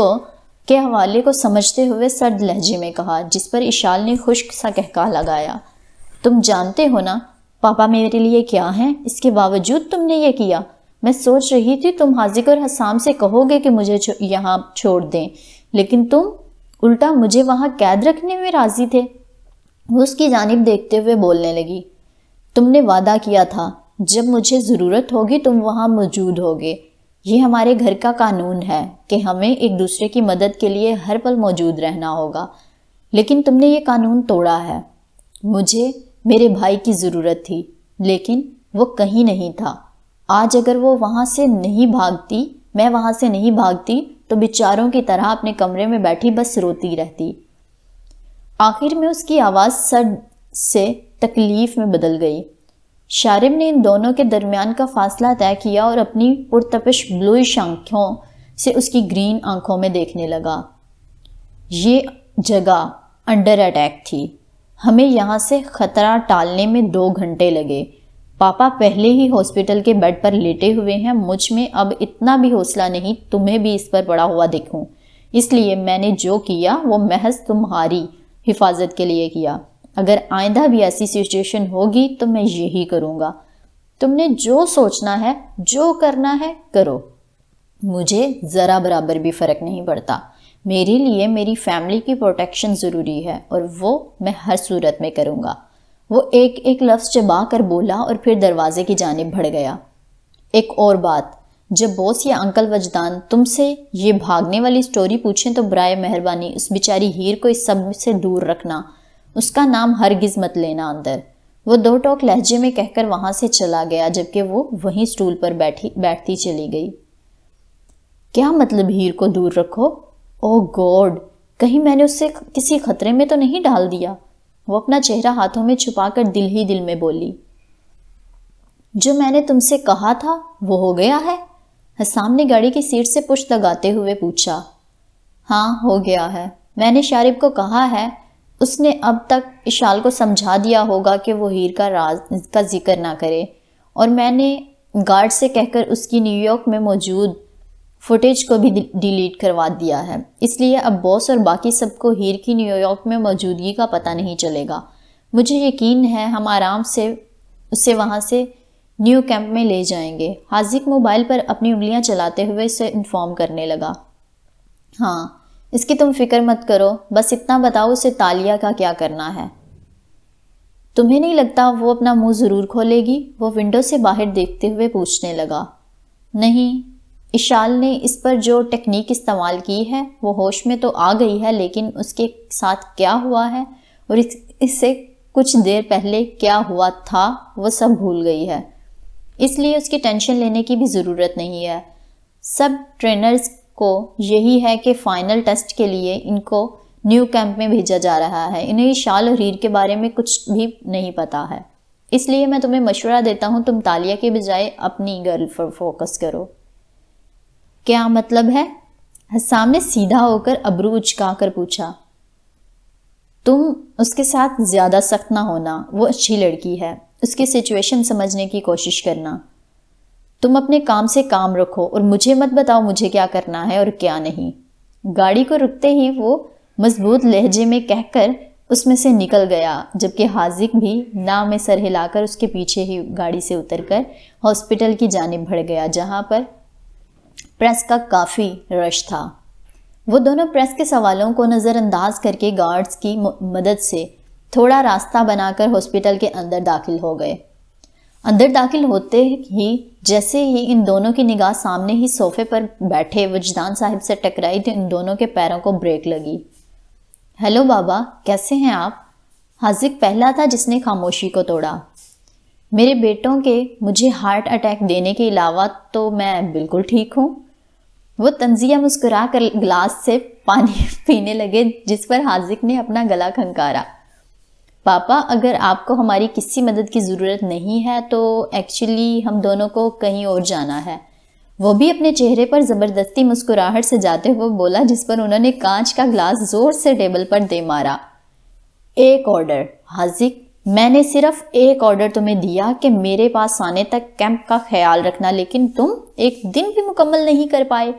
کے حوالے کو سمجھتے ہوئے سرد لہجے میں کہا، جس پر اشال نے خشک سا کہکا لگایا. تم جانتے ہو نا پاپا میرے لیے کیا ہیں؟ اس کے باوجود تم نے یہ کیا. میں سوچ رہی تھی تم حاذق اور حسام سے کہو گے کہ مجھے یہاں چھوڑ دیں، لیکن تم الٹا مجھے وہاں قید رکھنے میں راضی تھے. وہ اس کی جانب دیکھتے ہوئے بولنے لگی. تم نے وعدہ کیا تھا جب مجھے ضرورت ہوگی تم وہاں موجود ہوگے. یہ ہمارے گھر کا قانون ہے کہ ہمیں ایک دوسرے کی مدد کے لیے ہر پل موجود رہنا ہوگا، لیکن تم نے یہ قانون توڑا ہے. مجھے میرے بھائی کی ضرورت تھی، لیکن وہ کہیں نہیں تھا. آج اگر وہ وہاں سے نہیں بھاگتی، میں وہاں سے نہیں بھاگتی تو بیچاروں کی طرح اپنے کمرے میں بیٹھی بس روتی رہتی. آخر میں اس کی آواز سر سے تکلیف میں بدل گئی. شارب نے ان دونوں کے درمیان کا فاصلہ طے کیا اور اپنی پرتپش بلوئش آنکھوں سے اس کی گرین آنکھوں میں دیکھنے لگا. یہ جگہ انڈر اٹیک تھی. ہمیں یہاں سے خطرہ ٹالنے میں 2 گھنٹے لگے. پاپا پہلے ہی ہاسپٹل کے بیڈ پر لیٹے ہوئے ہیں. مجھ میں اب اتنا بھی حوصلہ نہیں تمہیں بھی اس پر پڑا ہوا دیکھوں. اس لیے میں نے جو کیا وہ محض تمہاری حفاظت کے لیے کیا. اگر آئندہ بھی ایسی سچویشن ہوگی تو میں یہی کروں گا. تم نے جو سوچنا ہے، جو کرنا ہے کرو. مجھے ذرا برابر بھی فرق نہیں پڑتا. میرے لیے میری فیملی کی پروٹیکشن ضروری ہے اور وہ میں ہر صورت میں کروں گا. وہ ایک ایک لفظ چبا کر بولا اور پھر دروازے کی جانب بڑھ گیا. ایک اور بات، جب باس یا انکل وجدان تم سے یہ بھاگنے والی سٹوری پوچھیں تو برائے مہربانی اس بیچاری ہیر کو اس سب سے دور رکھنا. اس کا نام ہرگز مت لینا اندر. وہ 2 ٹوک لہجے میں کہہ کر وہاں سے چلا گیا، جبکہ وہ وہیں سٹول پر بیٹھتی چلی گئی. کیا مطلب ہیر کو دور رکھو؟ او گاڈ، کہیں میں نے اسے کسی خطرے میں تو نہیں ڈال دیا. وہ اپنا چہرہ ہاتھوں میں چھپا کر دل ہی دل میں بولی. جو میں نے تم سے کہا تھا وہ ہو گیا ہے؟ حسام نے گاڑی کی سیٹ سے پشت لگاتے ہوئے پوچھا. ہاں ہو گیا ہے. میں نے شارب کو کہا ہے. اس نے اب تک اشال کو سمجھا دیا ہوگا کہ وہ ہیر کا راز کا ذکر نہ کرے، اور میں نے گارڈ سے کہہ کر اس کی نیو یارک میں موجود فوٹیج کو بھی ڈیلیٹ کروا دیا ہے. اس لیے اب باس اور باقی سب کو ہیر کی نیو یارک میں موجودگی کا پتہ نہیں چلے گا. مجھے یقین ہے ہم آرام سے اسے وہاں سے نیو کیمپ میں لے جائیں گے. حاذق موبائل پر اپنی انگلیاں چلاتے ہوئے اسے انفارم کرنے لگا. ہاں، اس کی تم فکر مت کرو. بس اتنا بتاؤ اسے تالیہ کا کیا کرنا ہے. تمہیں نہیں لگتا وہ اپنا منہ ضرور کھولے گی؟ وہ ونڈو سے باہر دیکھتے ہوئے پوچھنے لگا. نہیں، اشال نے اس پر جو ٹیکنیک استعمال کی ہے وہ ہوش میں تو آ گئی ہے، لیکن اس کے ساتھ کیا ہوا ہے اور اس سے کچھ دیر پہلے کیا ہوا تھا وہ سب بھول گئی ہے۔ اس لیے اس کی ٹینشن لینے کی بھی ضرورت نہیں ہے۔ سب ٹرینرز کو یہی ہے کہ فائنل ٹیسٹ کے لیے ان کو نیو کیمپ میں بھیجا جا رہا ہے۔ انہیں اشال اور ہیر کے بارے میں کچھ بھی نہیں پتا ہے، اس لیے میں تمہیں مشورہ دیتا ہوں تم تالیہ کے بجائے اپنی گرل پر فوکس کرو۔ کیا مطلب ہے؟ حسام نے سیدھا ہو کر ابرو اچکا کر پوچھا۔ تم اس کے ساتھ زیادہ سخت نہ ہونا، وہ اچھی لڑکی ہے، اس کی سچویشن سمجھنے کی کوشش کرنا۔ تم اپنے کام سے کام رکھو اور مجھے مت بتاؤ مجھے کیا کرنا ہے اور کیا نہیں۔ گاڑی کو رکتے ہی وہ مضبوط لہجے میں کہہ کر اس میں سے نکل گیا، جبکہ حاذق بھی ناؤ میں سر ہلا کر اس کے پیچھے ہی گاڑی سے اتر کر ہاسپٹل کی جانب بڑھ گیا، جہاں پر پریس کا کافی رش تھا۔ وہ دونوں پریس کے سوالوں کو نظر انداز کر کے گارڈز کی مدد سے تھوڑا راستہ بنا کر ہاسپٹل کے اندر داخل ہو گئے۔ اندر داخل ہوتے ہی جیسے ہی ان دونوں کی نگاہ سامنے ہی صوفے پر بیٹھے وجدان صاحب سے ٹکرائی تو ان دونوں کے پیروں کو بریک لگی۔ ہیلو بابا، کیسے ہیں آپ؟ حاذق پہلا تھا جس نے خاموشی کو توڑا۔ میرے بیٹوں کے مجھے ہارٹ اٹیک دینے کے علاوہ تو میں بالکل ٹھیک ہوں۔ وہ طنزیہ مسکرا کر گلاس سے پانی پینے لگے، جس پر حاذق نے اپنا گلا کھنکارا۔ پاپا، اگر آپ کو ہماری کسی مدد کی ضرورت نہیں ہے تو ایکچولی ہم دونوں کو کہیں اور جانا ہے۔ وہ بھی اپنے چہرے پر زبردستی مسکراہٹ سے جاتے ہوئے بولا، جس پر انہوں نے کانچ کا گلاس زور سے ٹیبل پر دے مارا۔ ایک آرڈر حاذق، میں نے صرف ایک آرڈر تمہیں دیا کہ میرے پاس آنے تک کیمپ کا خیال رکھنا، لیکن تم ایک دن بھی مکمل نہیں کر پائے۔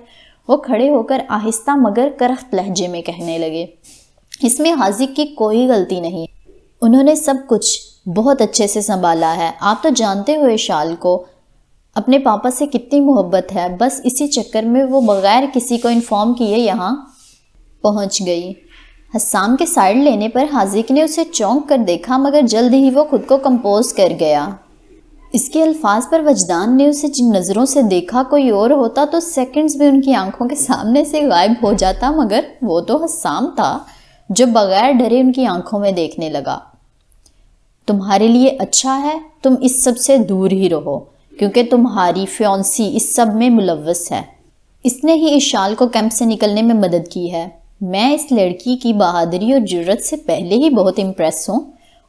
وہ کھڑے ہو کر آہستہ مگر کرخت لہجے میں کہنے لگے۔ اس میں حاذق کی کوئی غلطی نہیں، انہوں نے سب کچھ بہت اچھے سے سنبھالا ہے۔ آپ تو جانتے ہو اشال کو اپنے پاپا سے کتنی محبت ہے، بس اسی چکر میں وہ بغیر کسی کو انفارم کیے یہاں پہنچ گئی۔ حسام کے سائڈ لینے پر حاذق نے اسے چونک کر دیکھا، مگر جلد ہی وہ خود کو کمپوز کر گیا۔ اس کے الفاظ پر وجدان نے اسے جن نظروں سے دیکھا، کوئی اور ہوتا تو سیکنڈز میں ان کی آنکھوں کے سامنے سے غائب ہو جاتا، مگر وہ تو حسام تھا جو بغیر ڈرے ان کی آنکھوں میں دیکھنے لگا۔ تمہارے لیے اچھا ہے تم اس سب سے دور ہی رہو، کیونکہ تمہاری فیونسی اس سب میں ملوث ہے۔ اس نے ہی اشال کو کیمپ سے نکلنے میں مدد کی ہے۔ میں اس لڑکی کی بہادری اور جرأت سے پہلے ہی بہت امپریس ہوں،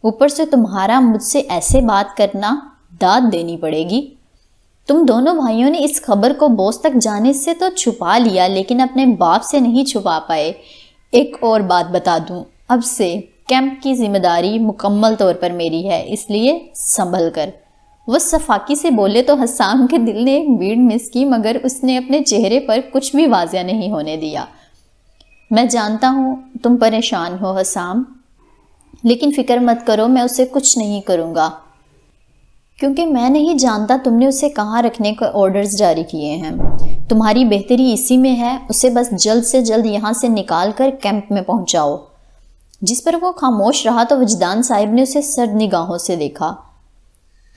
اوپر سے تمہارا مجھ سے ایسے بات کرنا، داد دینی پڑے گی۔ تم دونوں بھائیوں نے اس خبر کو بوس تک جانے سے تو چھپا لیا، لیکن اپنے باپ سے نہیں چھپا پائے۔ ایک اور بات بتا دوں، اب سے کیمپ کی ذمہ داری مکمل طور پر میری ہے، اس لیے سنبھل کر۔ وہ صفاقی سے بولے تو حسام کے دل نے ایک بیڑ مس کی، مگر اس نے اپنے چہرے پر کچھ بھی واضح نہیں ہونے دیا۔ میں جانتا ہوں تم پریشان ہو حسام، لیکن فکر مت کرو، میں اسے کچھ نہیں کروں گا، کیونکہ میں نہیں جانتا تم نے اسے کہاں رکھنے کے آرڈرز جاری کیے ہیں۔ تمہاری بہتری اسی میں ہے، اسے بس جلد سے جلد یہاں سے نکال کر کیمپ میں پہنچاؤ۔ جس پر وہ خاموش رہا تو وجدان صاحب نے اسے سرد نگاہوں سے دیکھا۔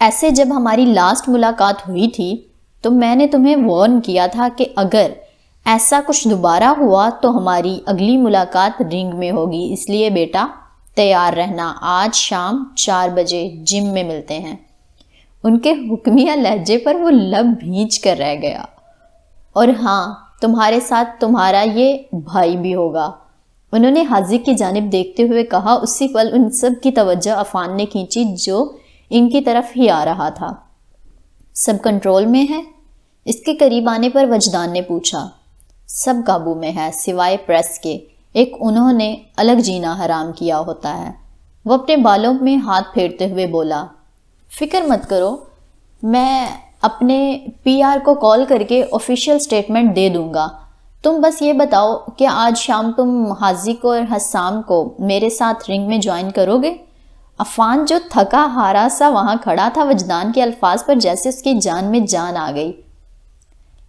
ایسے جب ہماری لاسٹ ملاقات ہوئی تھی تو میں نے تمہیں وارن کیا تھا کہ اگر ایسا کچھ دوبارہ ہوا تو ہماری اگلی ملاقات رنگ میں ہوگی، اس لیے بیٹا تیار رہنا، آج شام 4 بجے جم میں ملتے ہیں۔ ان کے حکمیہ لہجے پر وہ لب بھینچ کر رہ گیا۔ اور ہاں، تمہارے ساتھ تمہارا یہ بھائی بھی ہوگا، انہوں نے حاذق کی جانب دیکھتے ہوئے کہا۔ اسی پل ان سب کی توجہ عفان نے کھینچی جو ان کی طرف ہی آ رہا تھا۔ سب کنٹرول میں ہے؟ اس کے قریب آنے پر وجدان نے پوچھا۔ سب قابو میں ہے سوائے پریس کے، ایک انہوں نے الگ جینا حرام کیا ہوتا ہے۔ وہ اپنے بالوں میں ہاتھ پھیرتے ہوئے بولا۔ فکر مت کرو، میں اپنے PR کو کال کر کے آفیشیل سٹیٹمنٹ دے دوں گا۔ تم بس یہ بتاؤ کہ آج شام تم حاذق اور حسام کو میرے ساتھ رنگ میں جوائن کرو گے؟ عفان جو تھکا ہارا سا وہاں کھڑا تھا، وجدان کے الفاظ پر جیسے اس کی جان میں جان آ گئی۔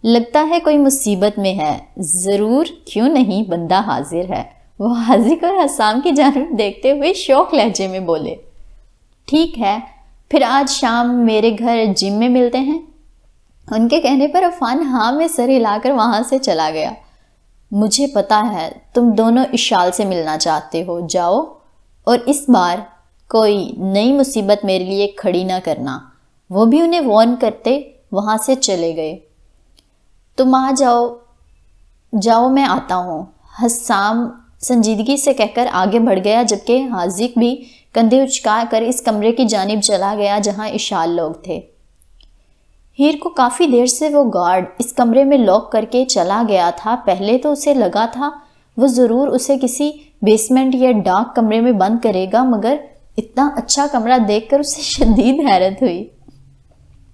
لگتا ہے کوئی مصیبت میں ہے، ضرور کیوں نہیں، بندہ حاضر ہے، وہ حاذق اور حسام کی جانب دیکھتے ہوئے شوق لہجے میں بولے۔ ٹھیک ہے، پھر آج شام میرے گھر جم میں ملتے ہیں۔ ان کے کہنے پر عفان ہاں میں سر ہلا کر وہاں سے چلا گیا۔ مجھے پتا ہے تم دونوں اشال سے ملنا چاہتے ہو، جاؤ اور اس بار کوئی نئی مصیبت میرے لیے کھڑی نہ کرنا۔ وہ بھی انہیں وارن کرتے وہاں سے چلے گئے۔ تم آ جاؤ، جاؤ میں آتا ہوں، حسام سنجیدگی سے کہہ کر آگے بڑھ گیا، جبکہ حاذق بھی کندھے اچکا کر اس کمرے کی جانب چلا گیا جہاں اشال لوگ تھے۔ ہیر کو کافی دیر سے وہ گارڈ اس کمرے میں لاک کر کے چلا گیا تھا۔ پہلے تو اسے لگا تھا وہ ضرور اسے کسی بیسمنٹ یا ڈارک کمرے میں بند کرے گا، مگر اتنا اچھا کمرہ دیکھ کر اسے شدید حیرت ہوئی۔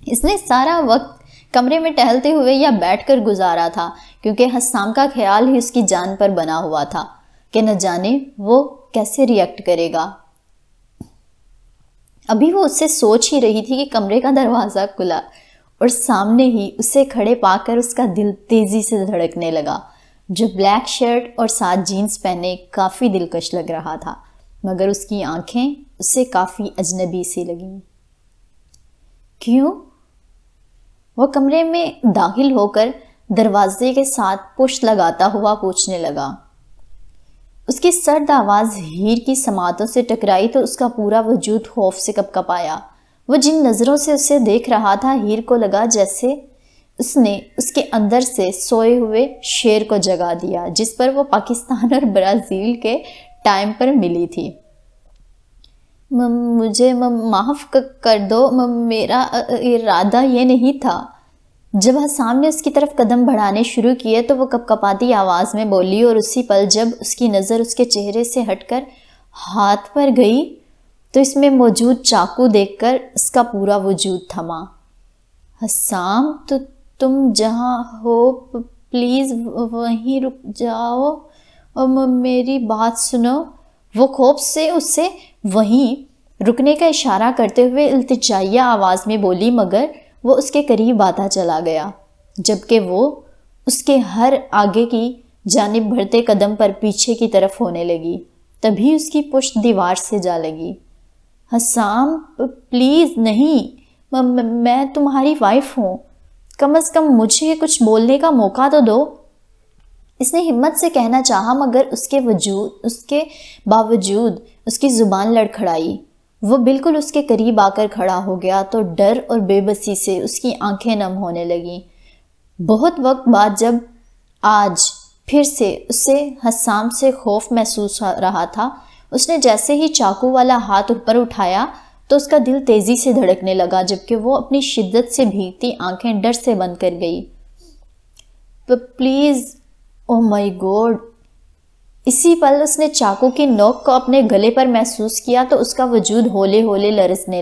اس نے سارا وقت کمرے میں ٹہلتے ہوئے یا بیٹھ کر گزارا تھا، کیونکہ حسام کا خیال ہی اس کی جان پر بنا ہوا تھا کہ نہ جانے وہ کیسے ریئیکٹ کرے گا۔ ابھی وہ اس سے سوچ ہی رہی تھی کہ کمرے کا دروازہ کھلا اور سامنے ہی اسے کھڑے پا کر اس کا دل تیزی سے دھڑکنے لگا۔ جو بلیک شرٹ اور ساتھ جینز پہنے کافی دلکش لگ رہا تھا، مگر اس کی آنکھیں اسے کافی اجنبی سی لگیں۔ کیوں؟ وہ کمرے میں داخل ہو کر دروازے کے ساتھ پشت لگاتا ہوا پوچھنے لگا۔ اس کی سرد آواز ہیر کی سماعتوں سے ٹکرائی تو اس کا پورا وجود خوف سے کپکپایا۔ وہ جن نظروں سے اسے دیکھ رہا تھا، ہیر کو لگا جیسے اس نے اس کے اندر سے سوئے ہوئے شیر کو جگا دیا، جس پر وہ پاکستان اور برازیل کے ٹائم پر ملی تھی۔ مجھے معاف کر دو، میرا ارادہ یہ نہیں تھا۔ جب حسام نے اس کی طرف قدم بڑھانے شروع کیے تو وہ کپکپاتی آواز میں بولی، اور اسی پل جب اس کی نظر اس کے چہرے سے ہٹ کر ہاتھ پر گئی تو اس میں موجود چاقو دیکھ کر اس کا پورا وجود تھما۔ حسام، تو تم جہاں ہو پلیز وہیں رک جاؤ اور میری بات سنو۔ وہ خوف سے اس سے وہیں رکنے کا اشارہ کرتے ہوئے التجائیہ آواز میں بولی، مگر وہ اس کے قریب آتا چلا گیا، جبکہ وہ اس کے ہر آگے کی جانب بڑھتے قدم پر پیچھے کی طرف ہونے لگی۔ تبھی اس کی پشت دیوار سے جا لگی۔ حسام پلیز نہیں، میں تمہاری وائف ہوں، کم از کم مجھے کچھ بولنے کا موقع تو دو۔ اس نے ہمت سے کہنا چاہا، مگر اس کے باوجود اس کی زبان لڑکھڑائی۔ وہ بالکل اس کے قریب آ کر کھڑا ہو گیا تو ڈر اور بے بسی سے اس کی آنکھیں نم ہونے لگیں۔ بہت وقت بعد جب آج پھر سے اسے حسام سے خوف محسوس ہو رہا تھا، اس نے جیسے ہی چاقو والا ہاتھ اوپر اٹھایا تو اس کا دل تیزی سے دھڑکنے لگا، جبکہ وہ اپنی شدت سے بھیگتی آنکھیں ڈر سے بند کر گئی۔ Please, O my God! اسی پل اس نے چاقو کی نوک کو اپنے گلے پر محسوس کیا تو اس کا وجود ہولے ہولے لرزنے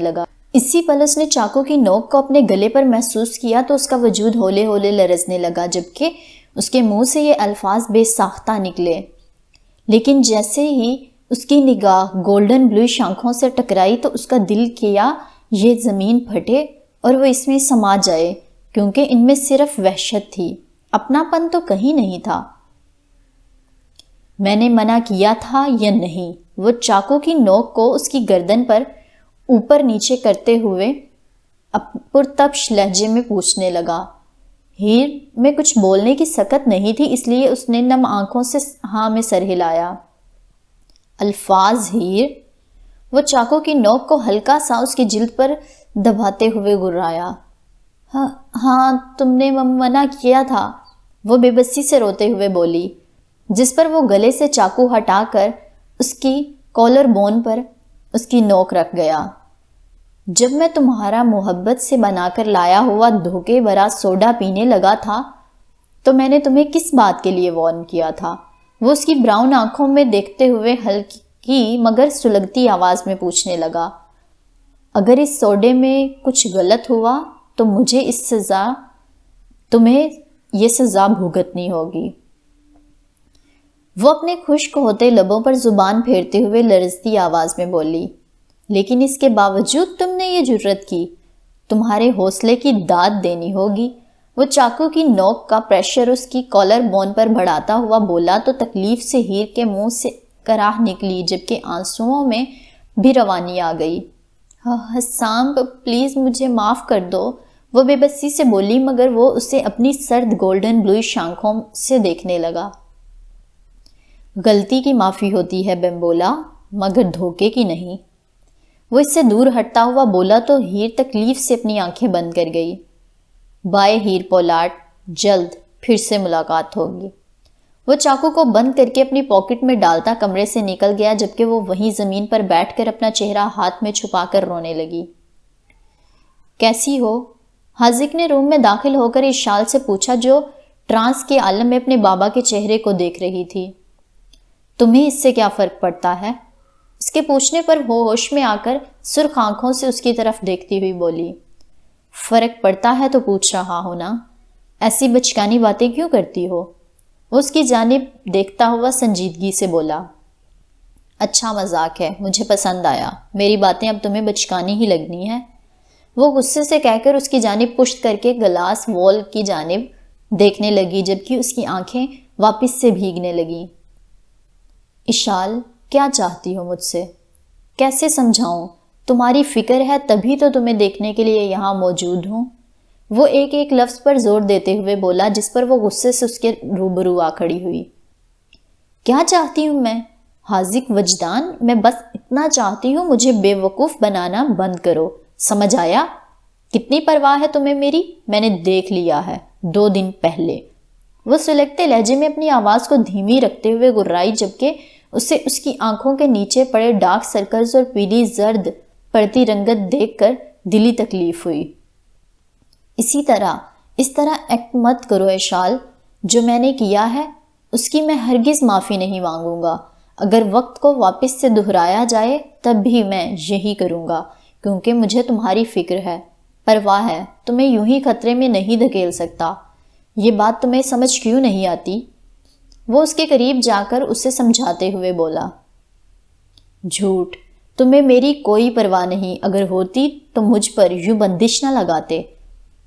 لگا۔ جبکہ اس کے منہ سے یہ الفاظ بے ساختہ نکلے، لیکن جیسے ہی اس کی نگاہ گولڈن بلوئش آنکھوں سے ٹکرائی تو اس کا دل کیا یہ زمین پھٹے اور وہ اس میں سما جائے، کیونکہ ان میں صرف وحشت تھی، اپنا پن تو کہیں نہیں تھا۔ میں نے منع کیا تھا یا نہیں؟ وہ چاقو کی نوک کو اس کی گردن پر اوپر نیچے کرتے ہوئے پرتپش لہجے میں پوچھنے لگا۔ ہیر میں کچھ بولنے کی سکت نہیں تھی، اس لیے اس نے نم آنکھوں سے ہاں میں سر ہلایا۔ الفاظ ہیر؟ وہ چاقو کی نوک کو ہلکا سا اس کی جلد پر دباتے ہوئے گرایا۔ ہاں تم نے منع کیا تھا، وہ بے بسی سے روتے ہوئے بولی، جس پر وہ گلے سے چاقو ہٹا کر اس کی کالر بون پر اس کی نوک رکھ گیا۔ جب میں تمہارا محبت سے بنا کر لایا ہوا دھوکے بھرا سوڈا پینے لگا تھا تو میں نے تمہیں کس بات کے لیے وارن کیا تھا؟ وہ اس کی براؤن آنکھوں میں دیکھتے ہوئے ہلکی مگر سلگتی آواز میں پوچھنے لگا۔ اگر اس سوڈے میں کچھ غلط ہوا تو تمہیں یہ سزا بھگتنی ہوگی۔ وہ اپنے خشک ہوتے لبوں پر زبان پھیرتے ہوئے لرزتی آواز میں بولی، لیکن اس کے باوجود تم نے یہ جرت کی، تمہارے حوصلے کی داد دینی ہوگی۔ وہ چاقو کی نوک کا پریشر اس کی کالر بون پر بڑھاتا ہوا بولا تو تکلیف سے ہیر کے منہ سے کراہ نکلی، جبکہ آنسوؤں میں بھی روانی آ گئی۔ حسام پلیز مجھے معاف کر دو، وہ بے بسی سے بولی مگر وہ اسے اپنی سرد گولڈن بلوئش آنکھوں سے دیکھنے لگا۔ غلطی کی معافی ہوتی ہے بمبولا، مگر دھوکے کی نہیں۔ وہ اس سے دور ہٹتا ہوا بولا تو ہیر تکلیف سے اپنی آنکھیں بند کر گئی۔ بائے ہیر پولاٹ، جلد پھر سے ملاقات ہوگی۔ وہ چاقو کو بند کر کے اپنی پاکٹ میں ڈالتا کمرے سے نکل گیا، جبکہ وہ وہیں زمین پر بیٹھ کر اپنا چہرہ ہاتھ میں چھپا کر رونے لگی۔ کیسی ہو؟ حاذق نے روم میں داخل ہو کر اشال سے پوچھا، جو ٹرانس کے عالم میں اپنے بابا کے چہرے کو دیکھ رہی تھی۔ تمہیں اس سے کیا فرق پڑتا ہے؟ اس کے پوچھنے پر ہوش میں آ کر سرخ آنکھوں سے اس کی طرف دیکھتی ہوئی بولی، فرق پڑتا ہے تو پوچھ رہا ہو نا، ایسی بچکانی باتیں کیوں کرتی ہو؟ وہ اس کی جانب دیکھتا ہوا سنجیدگی سے بولا، اچھا مذاق ہے، مجھے پسند آیا، میری باتیں اب تمہیں بچکانی ہی لگنی ہیں۔ وہ غصے سے کہہ کر اس کی جانب پشت کر کے گلاس وال کی جانب دیکھنے لگی، جبکہ اس کی آنکھیں واپس سے بھیگنے لگیں۔ اشال، کیا چاہتی ہو مجھ سے؟ کیسے سمجھاؤں؟ تمہاری فکر ہے تبھی تو تمہیں دیکھنے کے لیے یہاں موجود ہوں۔ وہ ایک ایک لفظ پر زور دیتے ہوئے بولا، جس پر وہ غصے سے اس کے روبرو آ کھڑی ہوئی۔ کیا چاہتی ہوں میں؟ حاذق وجدان، میں بس اتنا چاہتی ہوں مجھے بے وقوف بنانا بند کرو، سمجھ آیا؟ کتنی پرواہ ہے تمہیں میری؟ میں نے دیکھ لیا ہے 2 دن پہلے۔ وہ سلگتے لہجے میں اپنی آواز کو دھیمی رکھتے ہوئے گرائی، جبکہ اسے اس کی آنکھوں کے نیچے پڑے ڈارک سرکلز اور پیلی زرد پڑتی رنگت دیکھ کر دلی تکلیف ہوئی۔ اس طرح ایکٹ مت کرو اشال، جو میں نے کیا ہے اس کی میں ہرگز معافی نہیں مانگوں گا۔ اگر وقت کو واپس سے دہرایا جائے تب بھی میں یہی کروں گا، کیونکہ مجھے تمہاری فکر ہے، پرواہ ہے، تمہیں یوں ہی خطرے میں نہیں دھکیل سکتا۔ یہ بات تمہیں سمجھ کیوں نہیں آتی؟ وہ اس کے قریب جا کر اسے سمجھاتے ہوئے بولا، جھوٹ، تمہیں میری کوئی پرواہ نہیں، اگر ہوتی تو مجھ پر یوں بندش نہ لگاتے۔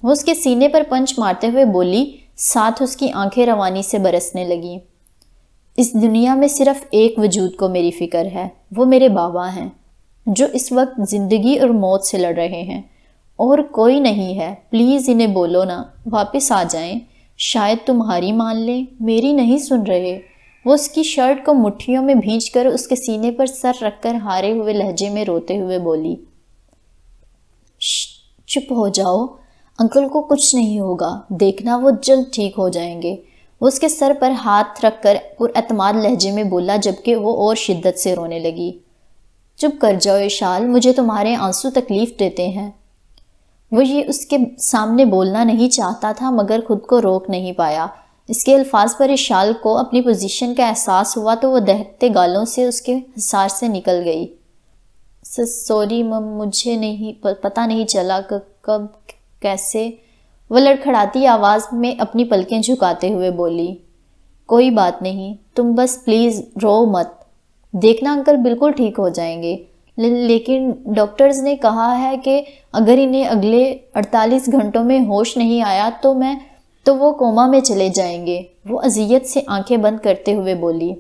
وہ اس کے سینے پر پنچ مارتے ہوئے بولی، ساتھ اس کی آنکھیں روانی سے برسنے لگیں۔ اس دنیا میں صرف ایک وجود کو میری فکر ہے، وہ میرے بابا ہیں، جو اس وقت زندگی اور موت سے لڑ رہے ہیں، اور کوئی نہیں ہے۔ پلیز انہیں بولو نا، واپس آ جائیں، شاید تمہاری مان لیں، میری نہیں سن رہے۔ وہ اس کی شرٹ کو مٹھیوں میں بھینچ کر اس کے سینے پر سر رکھ کر ہارے ہوئے لہجے میں روتے ہوئے بولی، چپ ہو جاؤ، انکل کو کچھ نہیں ہوگا، دیکھنا وہ جلد ٹھیک ہو جائیں گے۔ وہ اس کے سر پر ہاتھ رکھ کر پر اعتماد لہجے میں بولا، جبکہ وہ اور شدت سے رونے لگی۔ چپ کر جاؤ اشال، مجھے تمہارے آنسو تکلیف دیتے ہیں۔ وہ یہ اس کے سامنے بولنا نہیں چاہتا تھا، مگر خود کو روک نہیں پایا۔ اس کے الفاظ پر اشال کو اپنی پوزیشن کا احساس ہوا تو وہ دہتے گالوں سے اس کے حصار سے نکل گئی۔ سوری مجھے پتہ نہیں چلا کب کیسے۔ وہ لڑکھڑاتی آواز میں اپنی پلکیں جھکاتے ہوئے بولی، کوئی بات نہیں، تم بس پلیز رو مت، دیکھنا انکل بالکل ٹھیک ہو جائیں گے، لیکن ڈاکٹرز نے کہا ہے کہ اگر انہیں اگلے 48 گھنٹوں میں ہوش نہیں آیا تو وہ کوما میں چلے جائیں گے۔ وہ اذیت سے آنکھیں بند کرتے ہوئے بولی،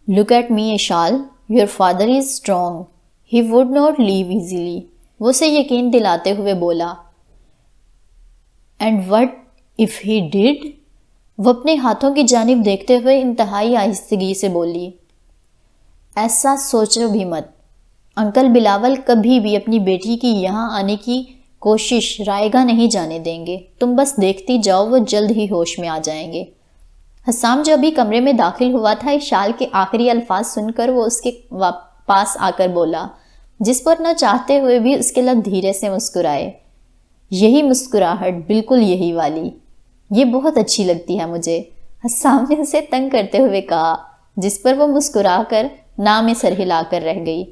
look at me Eshal, your father is strong, he would not leave easily. وہ اسے یقین دلاتے ہوئے بولا، and what if he did? وہ اپنے ہاتھوں کی جانب دیکھتے ہوئے انتہائی آہستگی سے بولی، ایسا سوچو بھی مت، انکل بلاول کبھی بھی اپنی بیٹی کی یہاں آنے کی کوشش رائگاں نہیں جانے دیں گے، تم بس دیکھتی جاؤ، وہ جلد ہی ہوش میں آ جائیں گے۔ حسام جو ابھی کمرے میں داخل ہوا تھا، اشال کے آخری الفاظ سن کر وہ اس کے پاس آ کر بولا، جس پر نہ چاہتے ہوئے بھی اس کے لب دھیرے سے مسکرائے، یہی مسکراہٹ، بالکل یہی والی، یہ بہت اچھی لگتی ہے مجھے۔ حسام نے اسے تنگ کرتے ہوئے کہا، جس پر وہ مسکرا کر نام میں سر ہلا کر رہ گئی۔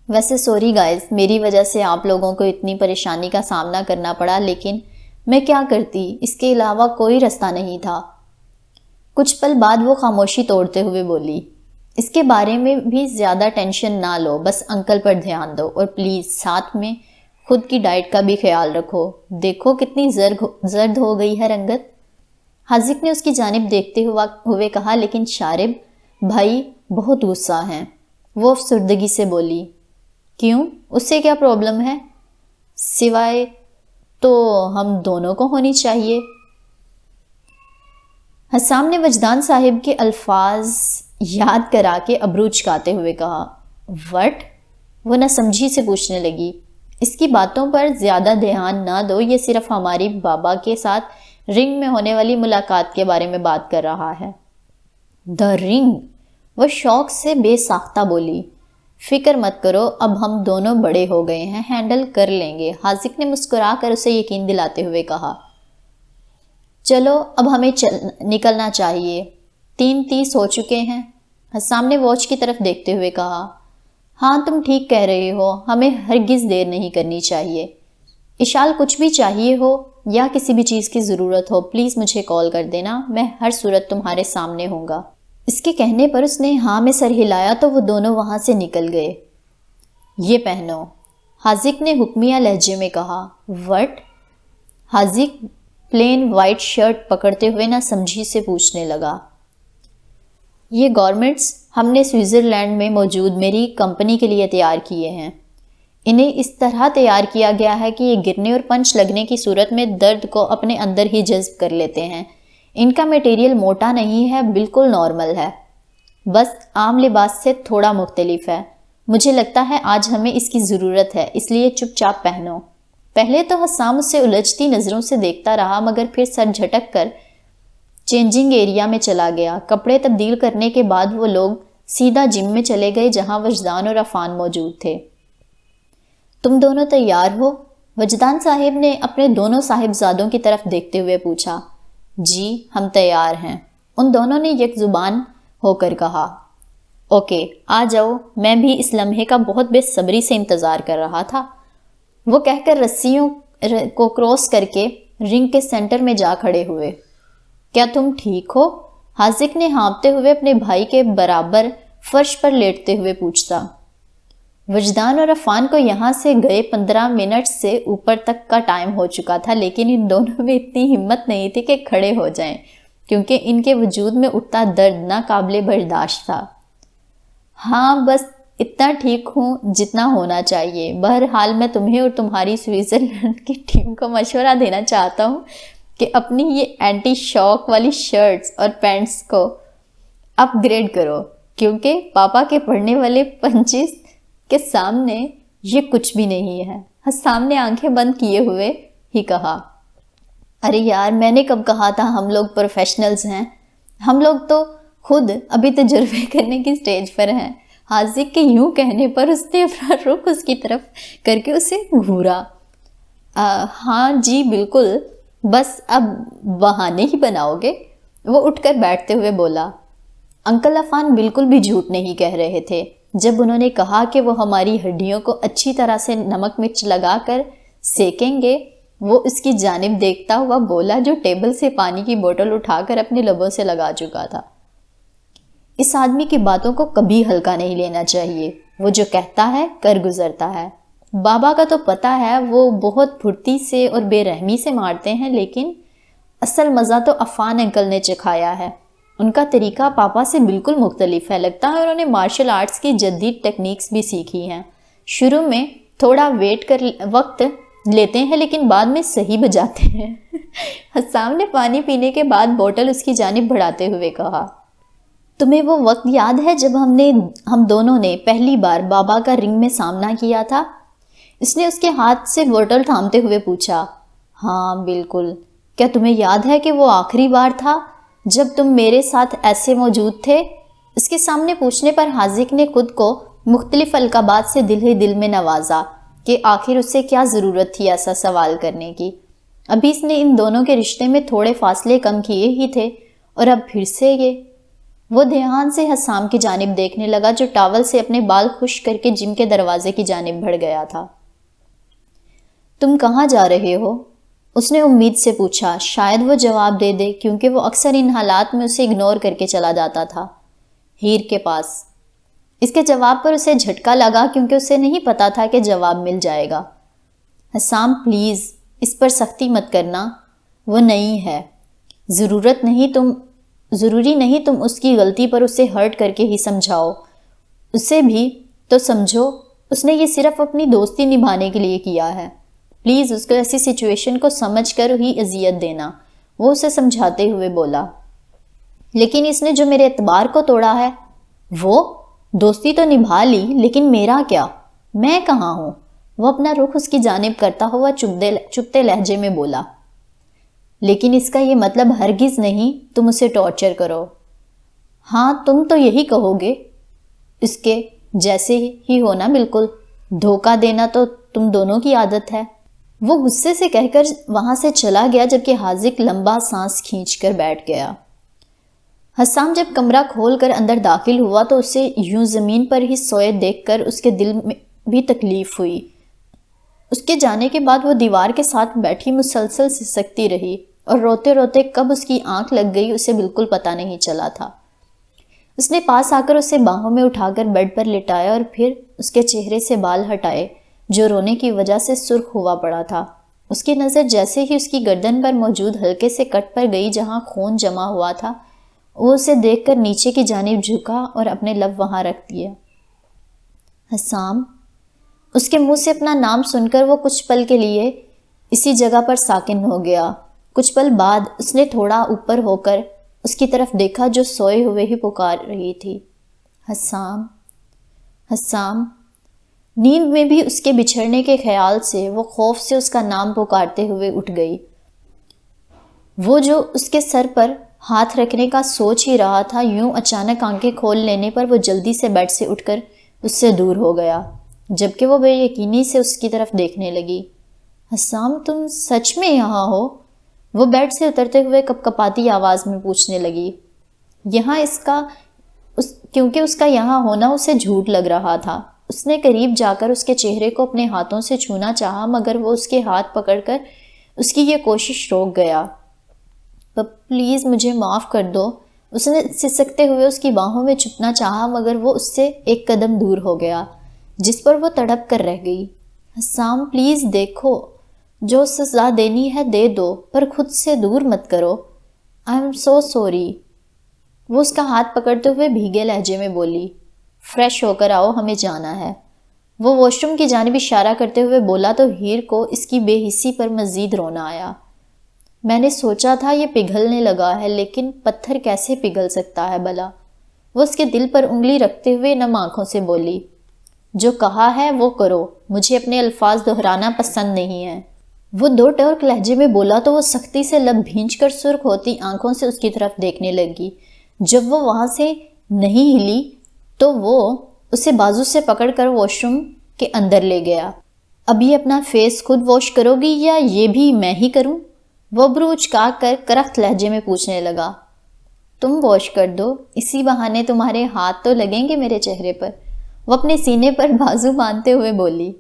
ویسے سوری گائز، میری وجہ سے آپ لوگوں کو اتنی پریشانی کا سامنا کرنا پڑا، لیکن میں کیا کرتی، اس کے علاوہ کوئی رستہ نہیں تھا۔ کچھ پل بعد وہ خاموشی توڑتے ہوئے بولی، اس کے بارے میں بھی زیادہ ٹینشن نہ لو، بس انکل پر دھیان دو، اور پلیز ساتھ میں خود کی ڈائٹ کا بھی خیال رکھو، دیکھو کتنی زرد ہو گئی ہے رنگت۔ حاذق نے اس کی جانب دیکھتے ہوئے کہا، لیکن شارب بھائی بہت غصہ ہیں۔ وہ افسردگی سے بولی، کیوں؟ اس سے کیا پرابلم ہے؟ سوائے تو ہم دونوں کو ہونی چاہیے۔ حسام نے وجدان صاحب کے الفاظ یاد کرا کے ابرو چکاتے ہوئے کہا، وٹ؟ وہ نہ سمجھی سے پوچھنے لگی، اس کی باتوں پر زیادہ دھیان نہ دو، یہ صرف ہماری بابا کے ساتھ رنگ میں ہونے والی ملاقات کے بارے میں بات کر رہا ہے۔ دا رنگ؟ وہ شوق سے بے ساختہ بولی۔ فکر مت کرو، اب ہم دونوں بڑے ہو گئے ہیں، ہینڈل کر لیں گے، حاذق نے مسکرا کر اسے یقین دلاتے ہوئے کہا۔ چلو اب ہمیں نکلنا چاہیے، 3:30 ہو چکے ہیں۔ حسام نے واچ کی طرف دیکھتے ہوئے کہا، ہاں تم ٹھیک کہہ رہے ہو، ہمیں ہرگز دیر نہیں کرنی چاہیے۔ اشال کچھ بھی چاہیے ہو یا کسی بھی چیز کی ضرورت ہو پلیز مجھے کال کر دینا، میں ہر صورت تمہارے سامنے ہوں گا۔ اس کے کہنے پر اس نے ہاں میں سر ہلایا تو وہ دونوں وہاں سے نکل گئے۔ یہ پہنو، حاذق نے حکمیہ لہجے میں کہا۔ وٹ؟ حاذق پلین وائٹ شرٹ پکڑتے ہوئے نہ سمجھی سے پوچھنے لگا۔ یہ گارمنٹس ہم نے سوئٹزرلینڈ میں موجود میری کمپنی کے لیے تیار کیے ہیں۔ انہیں اس طرح تیار کیا گیا ہے کہ یہ گرنے اور پنچ لگنے کی صورت میں درد کو اپنے اندر ہی جذب کر لیتے ہیں۔ ان کا میٹیریل موٹا نہیں ہے، بالکل نارمل ہے، بس عام لباس سے تھوڑا مختلف ہے۔ مجھے لگتا ہے آج ہمیں اس کی ضرورت ہے، اس لیے چپ چاپ پہنو۔ پہلے تو حسام اس سے الجھتی نظروں سے دیکھتا رہا مگر پھر سر جھٹک کر چینجنگ ایریا میں چلا گیا۔ کپڑے تبدیل کرنے کے بعد وہ لوگ سیدھا جم میں چلے گئے جہاں وجدان اور عفان موجود تھے۔ تم دونوں تیار ہو؟ وجدان صاحب نے اپنے دونوں صاحبزادوں کی طرف دیکھتے ہوئے پوچھا۔ جی ہم تیار ہیں، ان دونوں نے یک زبان ہو کر کہا۔ اوکے آ جاؤ، میں بھی اس لمحے کا بہت بے صبری سے انتظار کر رہا تھا، وہ کہہ کر رسیوں کو کراس کر کے رنگ کے سینٹر میں جا کھڑے ہوئے۔ کیا تم ٹھیک ہو؟ حاذق نے ہانپتے ہوئے اپنے بھائی کے برابر فرش پر لیٹتے ہوئے پوچھا۔ وجدان اور عفان کو یہاں سے گئے 15 منٹ سے اوپر تک کا ٹائم ہو چکا تھا، لیکن ان دونوں میں اتنی ہمت نہیں تھی کہ کھڑے ہو جائیں کیونکہ ان کے وجود میں اٹھتا درد ناقابل برداشت تھا۔ ہاں بس اتنا ٹھیک ہوں جتنا ہونا چاہیے، بہرحال میں تمہیں اور تمہاری سوئٹزرلینڈ کی ٹیم کو مشورہ دینا چاہتا ہوں کہ اپنی یہ اینٹی شاک والی شرٹس اور پینٹس کو اپ گریڈ کرو، کیونکہ پاپا کے پڑھنے والے پنچز کے سامنے یہ کچھ بھی نہیں ہے۔ حسام نے آنکھیں بند کیے ہوئے ہی کہا، ارے یار میں نے کب کہا تھا ہم لوگ پروفیشنلز ہیں، ہم لوگ تو خود ابھی تجربے کرنے کی سٹیج پر ہیں۔ حاذق کے یوں کہنے پر اس نے اپنا رخ اس کی طرف کر کے اسے گھورا۔ ہاں جی بالکل، بس اب بہانے ہی بناؤ گے؟ وہ اٹھ کر بیٹھتے ہوئے بولا۔ انکل عفان بالکل بھی جھوٹ نہیں کہہ رہے تھے جب انہوں نے کہا کہ وہ ہماری ہڈیوں کو اچھی طرح سے نمک مرچ لگا کر سیکیں گے۔ وہ اس کی جانب دیکھتا ہوا بولا جو ٹیبل سے پانی کی بوتل اٹھا کر اپنے لبوں سے لگا چکا تھا۔ اس آدمی کی باتوں کو کبھی ہلکا نہیں لینا چاہیے، وہ جو کہتا ہے کر گزرتا ہے۔ بابا کا تو پتہ ہے وہ بہت پھرتی سے اور بے رحمی سے مارتے ہیں، لیکن اصل مزہ تو عفان انکل نے چکھایا ہے۔ ان کا طریقہ پاپا سے بالکل مختلف ہے، لگتا ہے انہوں نے مارشل آرٹس کی جدید ٹیکنیکس بھی سیکھی ہیں۔ شروع میں تھوڑا وقت لیتے ہیں لیکن بعد میں صحیح بجاتے ہیں۔ حسام نے پانی پینے کے بعد بوتل اس کی جانب بڑھاتے ہوئے کہا، تمہیں وہ وقت یاد ہے جب ہم دونوں نے پہلی بار بابا کا رنگ میں سامنا کیا تھا؟ اس نے اس کے ہاتھ سے بوتل تھامتے ہوئے پوچھا۔ ہاں بالکل، کیا تمہیں یاد ہے کہ وہ آخری بار تھا جب تم میرے ساتھ ایسے موجود تھے؟ اس کے سامنے پوچھنے پر حاذق نے خود کو مختلف القابات سے دل ہی دل میں نوازا کہ آخر اسے کیا ضرورت تھی ایسا سوال کرنے کی۔ ابھی اس نے ان دونوں کے رشتے میں تھوڑے فاصلے کم کیے ہی تھے اور اب پھر سے یہ۔ وہ دھیان سے حسام کی جانب دیکھنے لگا جو ٹاول سے اپنے بال خشک کر کے جم کے دروازے کی جانب بڑھ گیا تھا۔ تم کہاں جا رہے ہو؟ اس نے امید سے پوچھا، شاید وہ جواب دے دے کیونکہ وہ اکثر ان حالات میں اسے اگنور کر کے چلا جاتا تھا۔ ہیر کے پاس۔ اس کے جواب پر اسے جھٹکا لگا کیونکہ اسے نہیں پتا تھا کہ جواب مل جائے گا۔ حسام پلیز اس پر سختی مت کرنا، وہ نہیں ہے، ضروری نہیں تم اس کی غلطی پر اسے ہرٹ کر کے ہی سمجھاؤ، اسے بھی تو سمجھو، اس نے یہ صرف اپنی دوستی نبھانے کے لیے کیا ہے۔ پلیز اس کو ایسی سچویشن کو سمجھ کر ہی اذیت دینا، وہ اسے سمجھاتے ہوئے بولا۔ لیکن اس نے جو میرے اعتبار کو توڑا ہے، وہ دوستی تو نبھا لی لیکن میرا کیا؟ میں کہاں ہوں؟ وہ اپنا رخ اس کی جانب کرتا ہوا چپتے لہجے میں بولا۔ لیکن اس کا یہ مطلب ہرگز نہیں تم اسے ٹارچر کرو۔ ہاں تم تو یہی کہو گے، اس کے جیسے ہی ہونا، بالکل دھوکہ دینا تو تم دونوں کی عادت ہے۔ وہ غصے سے کہہ کر وہاں سے چلا گیا جبکہ حاذق لمبا سانس کھینچ کر بیٹھ گیا۔ حسام جب کمرہ کھول کر اندر داخل ہوا تو اسے یوں زمین پر ہی سوئے دیکھ کر اس کے دل میں بھی تکلیف ہوئی۔ اس کے جانے کے بعد وہ دیوار کے ساتھ بیٹھی مسلسل سسکتی رہی اور روتے روتے کب اس کی آنکھ لگ گئی اسے بالکل پتہ نہیں چلا تھا۔ اس نے پاس آ کر اسے باہوں میں اٹھا کر بیڈ پر لٹایا اور پھر اس کے چہرے سے بال ہٹائے جو رونے کی وجہ سے سرخ ہوا پڑا تھا۔ اس کی نظر جیسے ہی اس کی گردن پر موجود ہلکے سے کٹ پر گئی جہاں خون جمع ہوا تھا، وہ اسے دیکھ کر نیچے کی جانب جھکا اور اپنے لب وہاں رکھ دیے۔ حسام، اس کے منہ سے اپنا نام سن کر وہ کچھ پل کے لیے اسی جگہ پر ساکن ہو گیا۔ کچھ پل بعد اس نے تھوڑا اوپر ہو کر اس کی طرف دیکھا جو سوئے ہوئے ہی پکار رہی تھی، حسام، حسام۔ نیند میں بھی اس کے بچھڑنے کے خیال سے وہ خوف سے اس کا نام پکارتے ہوئے اٹھ گئی۔ وہ جو اس کے سر پر ہاتھ رکھنے کا سوچ ہی رہا تھا، یوں اچانک آنکھیں کھول لینے پر وہ جلدی سے بیڈ سے اٹھ کر اس سے دور ہو گیا، جبکہ وہ بے یقینی سے اس کی طرف دیکھنے لگی۔ حسام، تم سچ میں یہاں ہو؟ وہ بیڈ سے اترتے ہوئے کپکپاتی آواز میں پوچھنے لگی۔ یہاں کیونکہ اس کا یہاں ہونا اسے جھوٹ لگ رہا تھا۔ اس نے قریب جا کر اس کے چہرے کو اپنے ہاتھوں سے چھونا چاہا مگر وہ اس کے ہاتھ پکڑ کر اس کی یہ کوشش روک گیا۔ پلیز مجھے معاف کر دو۔ اس نے سسکتے ہوئے اس کی باہوں میں چھپنا چاہا مگر وہ اس سے ایک قدم دور ہو گیا، جس پر وہ تڑپ کر رہ گئی۔ حسام پلیز دیکھو، جو سزا دینی ہے دے دو پر خود سے دور مت کرو۔ I am so sorry. وہ اس کا ہاتھ پکڑتے ہوئے بھیگے لہجے میں بولی۔ فریش ہو کر آؤ، ہمیں جانا ہے۔ وہ واش روم کی جانب اشارہ کرتے ہوئے بولا تو ہیر کو اس کی بے حسی پر مزید رونا آیا۔ میں نے سوچا تھا یہ پگھلنے لگا ہے، لیکن پتھر کیسے پگھل سکتا ہے بھلا؟ وہ اس کے دل پر انگلی رکھتے ہوئے نم آنکھوں سے بولی۔ جو کہا ہے وہ کرو، مجھے اپنے الفاظ دہرانا پسند نہیں ہے۔ وہ دو ٹوک لہجے میں بولا تو وہ سختی سے لب بھینچ کر سرخ ہوتی آنکھوں سے اس کی طرف دیکھنے لگی۔ جب وہ وہاں سے نہیں ہلی تو وہ اسے بازو سے پکڑ کر واش روم کے اندر لے گیا۔ اب یہ اپنا فیس خود واش کرو گی یا یہ بھی میں ہی کروں؟ وہ ابرو اچکا کر کرخت لہجے میں پوچھنے لگا۔ تم واش کر دو، اسی بہانے تمہارے ہاتھ تو لگیں گے میرے چہرے پر۔ وہ اپنے سینے پر بازو باندھتے ہوئے بولی۔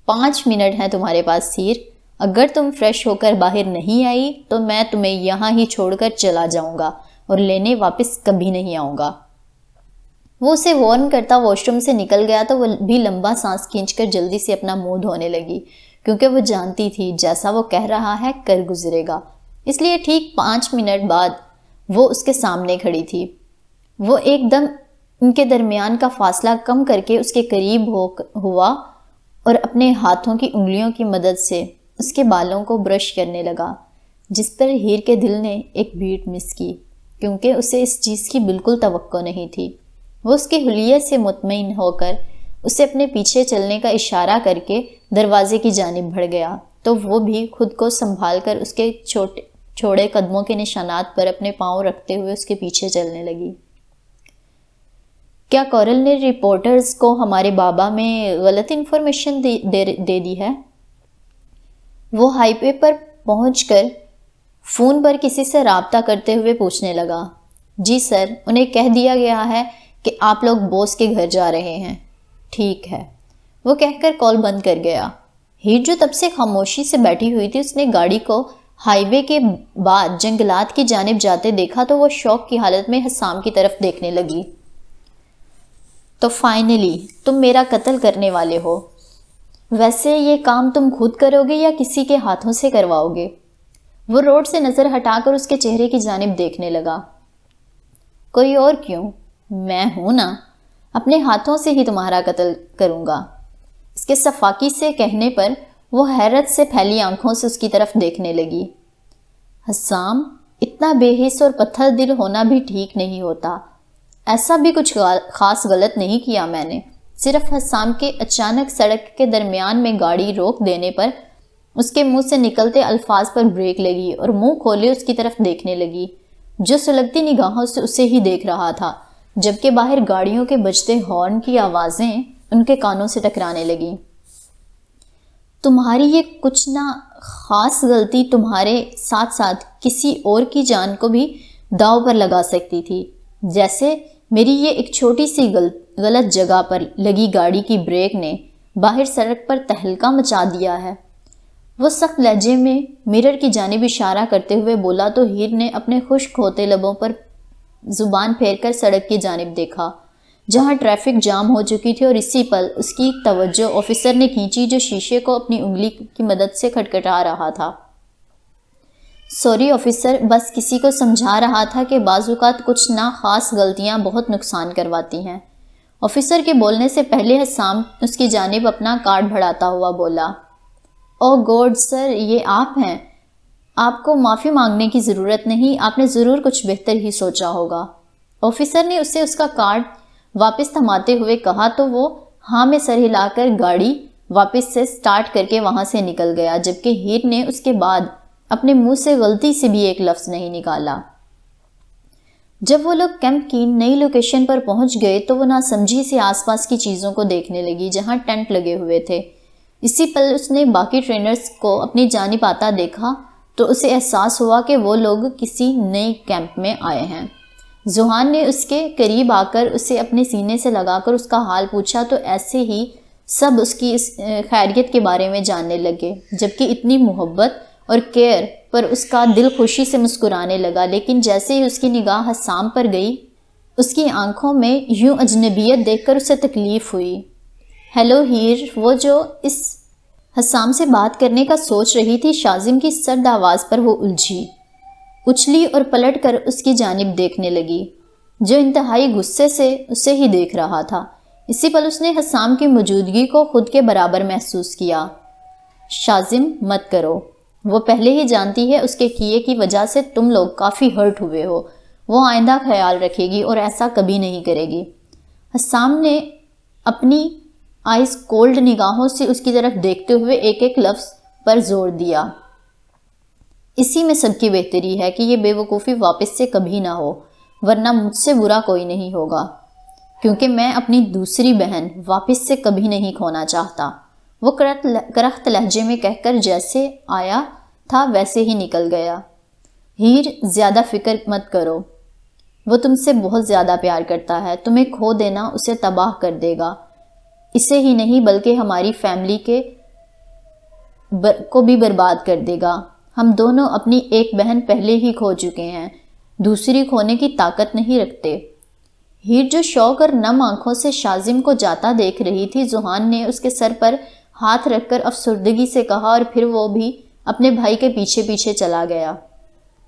5 منٹ ہیں تمہارے پاس ہیر، اگر تم فریش ہو کر باہر نہیں آئی تو میں تمہیں یہاں ہی چھوڑ کر چلا جاؤں گا اور لینے واپس کبھی نہیں آؤں گا۔ وہ اسے وارن کرتا واش روم سے نکل گیا تو وہ بھی لمبا سانس کھینچ کر جلدی سے اپنا منہ دھونے لگی، کیونکہ وہ جانتی تھی جیسا وہ کہہ رہا ہے کر گزرے گا۔ اس لیے ٹھیک 5 منٹ بعد وہ اس کے سامنے کھڑی تھی۔ وہ ایک دم ان کے درمیان کا فاصلہ کم کر کے اس کے قریب ہوا اور اپنے ہاتھوں کی انگلیوں کی مدد سے اس کے بالوں کو برش کرنے لگا، جس پر ہیر کے دل نے ایک بیٹ مس کی، کیونکہ اسے اس چیز کی بالکل توقع نہیں تھی۔ وہ اس کی حلیت سے مطمئن ہو کر اسے اپنے پیچھے چلنے کا اشارہ کر کے دروازے کی جانب بڑھ گیا تو وہ بھی خود کو سنبھال کر اس کے چھوڑے قدموں کے نشانات پر اپنے پاؤں رکھتے ہوئے اس کے پیچھے چلنے لگی۔ کیا کورل نے رپورٹرز کو ہمارے بابا میں غلط انفارمیشن دے دی ہے؟ وہ ہائی وے پر پہنچ کر فون پر کسی سے رابطہ کرتے ہوئے پوچھنے لگا۔ جی سر، انہیں کہہ دیا گیا ہے کہ آپ لوگ بوس کے گھر جا رہے ہیں۔ ٹھیک ہے، وہ کہہ کر کال بند کر گیا۔ ہیر جو تب سے خاموشی سے بیٹھی ہوئی تھی، اس نے گاڑی کو ہائی وے کے بعد جنگلات کی جانب جاتے دیکھا تو وہ شوق کی حالت میں حسام کی طرف دیکھنے لگی۔ تو فائنلی تم میرا قتل کرنے والے ہو۔ ویسے یہ کام تم خود کرو گے یا کسی کے ہاتھوں سے کرواؤ گے؟ وہ روڈ سے نظر ہٹا کر اس کے چہرے کی جانب دیکھنے لگا۔ کوئی اور کیوں؟ میں ہوں نا، اپنے ہاتھوں سے ہی تمہارا قتل کروں گا۔ اس کے صفاقی سے کہنے پر وہ حیرت سے پھیلی آنکھوں سے اس کی طرف دیکھنے لگی۔ حسام، اتنا بے حس اور پتھر دل ہونا بھی ٹھیک نہیں ہوتا۔ ایسا بھی کچھ خاص غلط نہیں کیا میں نے، صرف حسام کے اچانک سڑک کے درمیان میں گاڑی روک دینے پر اس کے منہ سے نکلتے الفاظ پر بریک لگی اور منہ کھولے اس کی طرف دیکھنے لگی، جو سلگتی نگاہوں سے اسے ہی دیکھ رہا تھا، جبکہ باہر گاڑیوں کے بجتے ہارن کی آوازیں ان کے کانوں سے ٹکرانے لگیں۔ تمہاری یہ کچھ نہ خاص غلطی تمہارے ساتھ ساتھ کسی اور کی جان کو بھی داؤ پر لگا سکتی تھی، جیسے میری یہ ایک چھوٹی سی غلط جگہ پر لگی گاڑی کی بریک نے باہر سڑک پر تہلکہ مچا دیا ہے۔ وہ سخت لہجے میں مرر کی جانب اشارہ کرتے ہوئے بولا تو ہیر نے اپنے خشک ہوتے لبوں پر زبان پھیر کر سڑک کی جانب دیکھا، جہاں ٹریفک جام ہو چکی تھی، اور اسی پل اس کی توجہ آفیسر نے کھینچی جو شیشے کو اپنی انگلی کی مدد سے کھٹکھٹا رہا تھا۔ سوری آفیسر، بس کسی کو سمجھا رہا تھا کہ بعض اوقات کچھ نہ خاص غلطیاں بہت نقصان کرواتی ہیں۔ آفیسر کے بولنے سے پہلے حسام اس کی جانب اپنا کارڈ بڑھاتا ہوا بولا، او گوڈ سر، یہ آپ ہیں؟ آپ کو معافی مانگنے کی ضرورت نہیں، آپ نے ضرور کچھ بہتر ہی سوچا ہوگا۔ آفیسر نے اسے اس کا کارڈ واپس تھماتے ہوئے کہا تو وہ ہاں میں سر ہلا کر گاڑی واپس سے سٹارٹ کر کے وہاں سے نکل گیا، جبکہ ہیر نے اس کے بعد اپنے منہ سے غلطی سے بھی ایک لفظ نہیں نکالا۔ جب وہ لوگ کیمپ کی نئی لوکیشن پر پہنچ گئے تو وہ ناسمجھی سے آس پاس کی چیزوں کو دیکھنے لگی جہاں ٹینٹ لگے ہوئے تھے۔ اسی پل اس نے باقی ٹرینرز کو اپنی جانب آتا دیکھا تو اسے احساس ہوا کہ وہ لوگ کسی نئے کیمپ میں آئے ہیں۔ زوہان نے اس کے قریب آ کر اسے اپنے سینے سے لگا کر اس کا حال پوچھا تو ایسے ہی سب اس کی خیریت کے بارے میں جاننے لگے، جبکہ اتنی محبت اور کیئر پر اس کا دل خوشی سے مسکرانے لگا، لیکن جیسے ہی اس کی نگاہ حسام پر گئی اس کی آنکھوں میں یوں اجنبیت دیکھ کر اسے تکلیف ہوئی۔ ہیلو ہیر، وہ جو اس حسام سے بات کرنے کا سوچ رہی تھی، شازم کی سرد آواز پر وہ الجھی، اچھلی اور پلٹ کر اس کی جانب دیکھنے لگی، جو انتہائی غصے سے اسے ہی دیکھ رہا تھا۔ اسی پل اس نے حسام کی موجودگی کو خود کے برابر محسوس کیا۔ شازم، مت کرو، وہ پہلے ہی جانتی ہے اس کے کیے کی وجہ سے تم لوگ کافی ہرٹ ہوئے ہو، وہ آئندہ خیال رکھے گی اور ایسا کبھی نہیں کرے گی۔ حسام نے اپنی آئز کولڈ نگاہوں سے اس کی طرف دیکھتے ہوئے ایک ایک لفظ پر زور دیا، اسی میں سب کی بہتری ہے کہ یہ بے وقوفی واپس سے کبھی نہ ہو، ورنہ مجھ سے برا کوئی نہیں ہوگا، کیونکہ میں اپنی دوسری بہن واپس سے کبھی نہیں کھونا چاہتا، وہ کرخت لہجے میں کہہ کر جیسے آیا تھا ویسے ہی نکل گیا۔ ہیر، زیادہ فکر مت کرو، وہ تم سے بہت زیادہ پیار کرتا ہے، تمہیں کھو دینا اسے تباہ کر دے گا، اسے ہی نہیں بلکہ ہماری فیملی کو بھی برباد کر دے گا۔ ہم دونوں اپنی ایک بہن پہلے ہی کھو چکے ہیں، دوسری کھونے کی طاقت نہیں رکھتے۔ ہیر جو شوق اور نم آنکھوں سے شازم کو جاتا دیکھ رہی تھی، زوہان نے اس کے سر پر ہاتھ رکھ کر افسردگی سے کہا، اور پھر وہ بھی اپنے بھائی کے پیچھے پیچھے چلا گیا،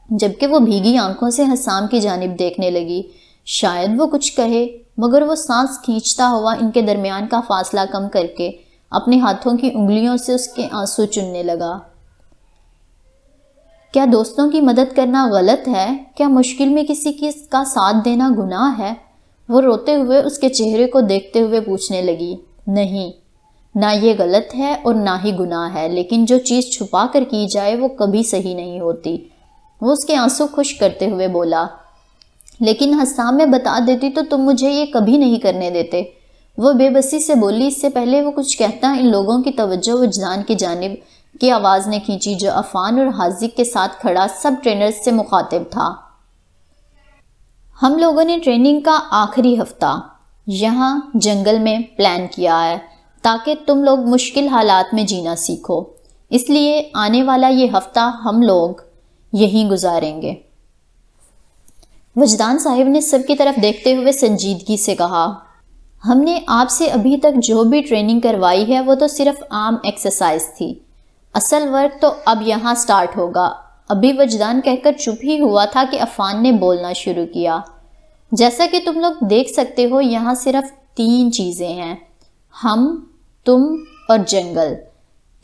جبکہ وہ بھیگی آنکھوں سے حسام کی جانب دیکھنے لگی۔ شاید وہ کچھ کہے، مگر وہ سانس کھینچتا ہوا ان کے درمیان کا فاصلہ کم کر کے اپنے ہاتھوں کی انگلیوں سے اس کے آنسو چننے لگا۔ کیا دوستوں کی مدد کرنا غلط ہے؟ کیا مشکل میں کسی کا ساتھ دینا گناہ ہے؟ وہ روتے ہوئے اس کے چہرے کو دیکھتے ہوئے پوچھنے لگی۔ نہیں، نہ یہ غلط ہے اور نہ ہی گناہ ہے، لیکن جو چیز چھپا کر کی جائے وہ کبھی صحیح نہیں ہوتی۔ وہ اس کے آنسو خشک کرتے ہوئے بولا، لیکن حسام، میں بتا دیتی تو تم مجھے یہ کبھی نہیں کرنے دیتے۔ وہ بے بسی سے بولی۔ اس سے پہلے وہ کچھ کہتا ان لوگوں کی توجہ وجدان کی جانب کی آواز نے کھینچی جو عفان اور حاذق کے ساتھ کھڑا سب ٹرینرز سے مخاطب تھا۔ ہم لوگوں نے ٹریننگ کا آخری ہفتہ یہاں جنگل میں پلان کیا ہے تاکہ تم لوگ مشکل حالات میں جینا سیکھو، اس لیے آنے والا یہ ہفتہ ہم لوگ یہیں گزاریں گے۔ وجدان صاحب نے سب کی طرف دیکھتے ہوئے سنجیدگی سے کہا، ہم نے آپ سے ابھی تک جو بھی ٹریننگ کروائی ہے وہ تو صرف عام ایکسرسائز تھی، اصل ورک تو اب یہاں سٹارٹ ہوگا۔ ابھی وجدان کہہ کر چپ ہی ہوا تھا کہ عفان نے بولنا شروع کیا۔ جیسا کہ تم لوگ دیکھ سکتے ہو یہاں صرف 3 چیزیں ہیں، ہم، تم اور جنگل۔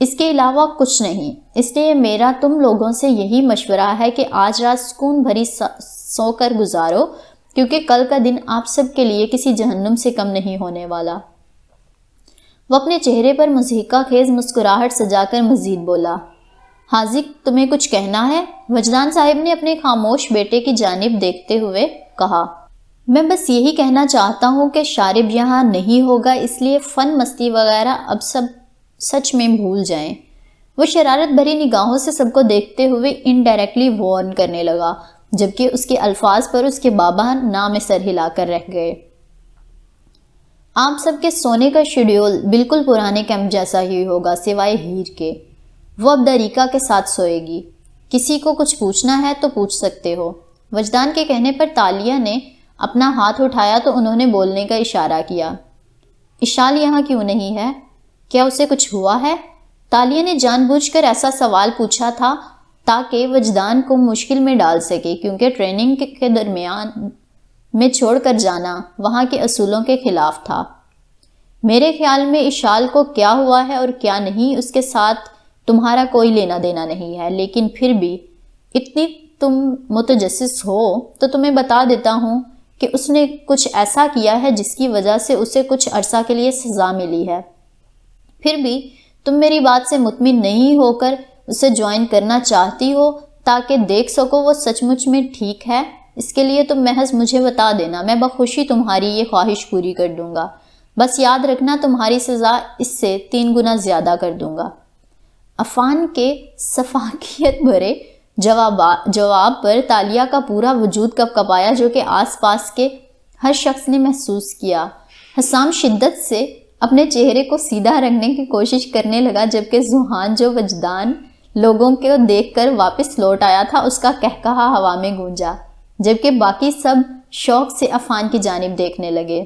اس کے علاوہ کچھ نہیں، اس لیے میرا تم لوگوں سے یہی مشورہ ہے کہ آج رات سکون بھری سو کر گزارو، کیونکہ کل کا دن آپ سب کے لیے کسی جہنم سے کم نہیں ہونے والا۔ وہ اپنے چہرے پر مضحکہ خیز مسکراہٹ سجا کر مزید بولا، حاذق تمہیں کچھ کہنا ہے؟ وجدان صاحب نے اپنے خاموش بیٹے کی جانب دیکھتے ہوئے کہا، میں بس یہی کہنا چاہتا ہوں کہ شارب یہاں نہیں ہوگا، اس لیے فن مستی وغیرہ اب سب سچ میں بھول جائیں۔ وہ شرارت بھری نگاہوں سے سب کو دیکھتے ہوئے انڈائریکٹلی وارن کرنے لگا، جبکہ اس کے الفاظ پر اس کے بابا نام سر ہلا کر رہ گئے۔ آپ سب کے سونے کا شیڈیول بالکل پرانے کیمپ جیسا ہی ہوگا، سوائے ہیر کے۔ وہ اب دریکا کے ساتھ سوئے گی۔ کسی کو کچھ پوچھنا ہے تو پوچھ سکتے ہو۔ وجدان کے کہنے پر تالیہ نے اپنا ہاتھ اٹھایا تو انہوں نے بولنے کا اشارہ کیا۔ اشال یہاں کیوں نہیں ہے؟ کیا اسے کچھ ہوا ہے؟ تالیہ نے جان بوجھ کر ایسا سوال پوچھا تھا تاکہ وجدان کو مشکل میں ڈال سکے، کیونکہ ٹریننگ کے درمیان میں چھوڑ کر جانا وہاں کے اصولوں کے خلاف تھا۔ میرے خیال میں اشال کو کیا ہوا ہے اور کیا نہیں اس کے ساتھ تمہارا کوئی لینا دینا نہیں ہے، لیکن پھر بھی اتنی تم متجسس ہو تو تمہیں بتا دیتا ہوں کہ اس نے کچھ ایسا کیا ہے جس کی وجہ سے اسے کچھ عرصہ کے لیے سزا ملی ہے۔ پھر بھی تم میری بات سے مطمئن نہیں ہو کر اسے جوائن کرنا چاہتی ہو تاکہ دیکھ سکو وہ سچ مچ میں ٹھیک ہے۔ اس کے لیے تم محض مجھے بتا دینا، میں بخوشی تمہاری یہ خواہش پوری کر دوں گا۔ بس یاد رکھنا تمہاری سزا اس سے 3 گنا زیادہ کر دوں گا۔ عفان کے سفاکیت بھرے جواب پر تالیہ کا پورا وجود کپکپایا، جو کہ آس پاس کے ہر شخص نے محسوس کیا۔ حسام شدت سے اپنے چہرے کو سیدھا رکھنے کی کوشش کرنے لگا، جبکہ ذوحان جو وجدان لوگوں کو دیکھ کر واپس لوٹ آیا تھا اس کا قہقہا ہوا میں گونجا، جبکہ باقی سب شوق سے عفان کی جانب دیکھنے لگے۔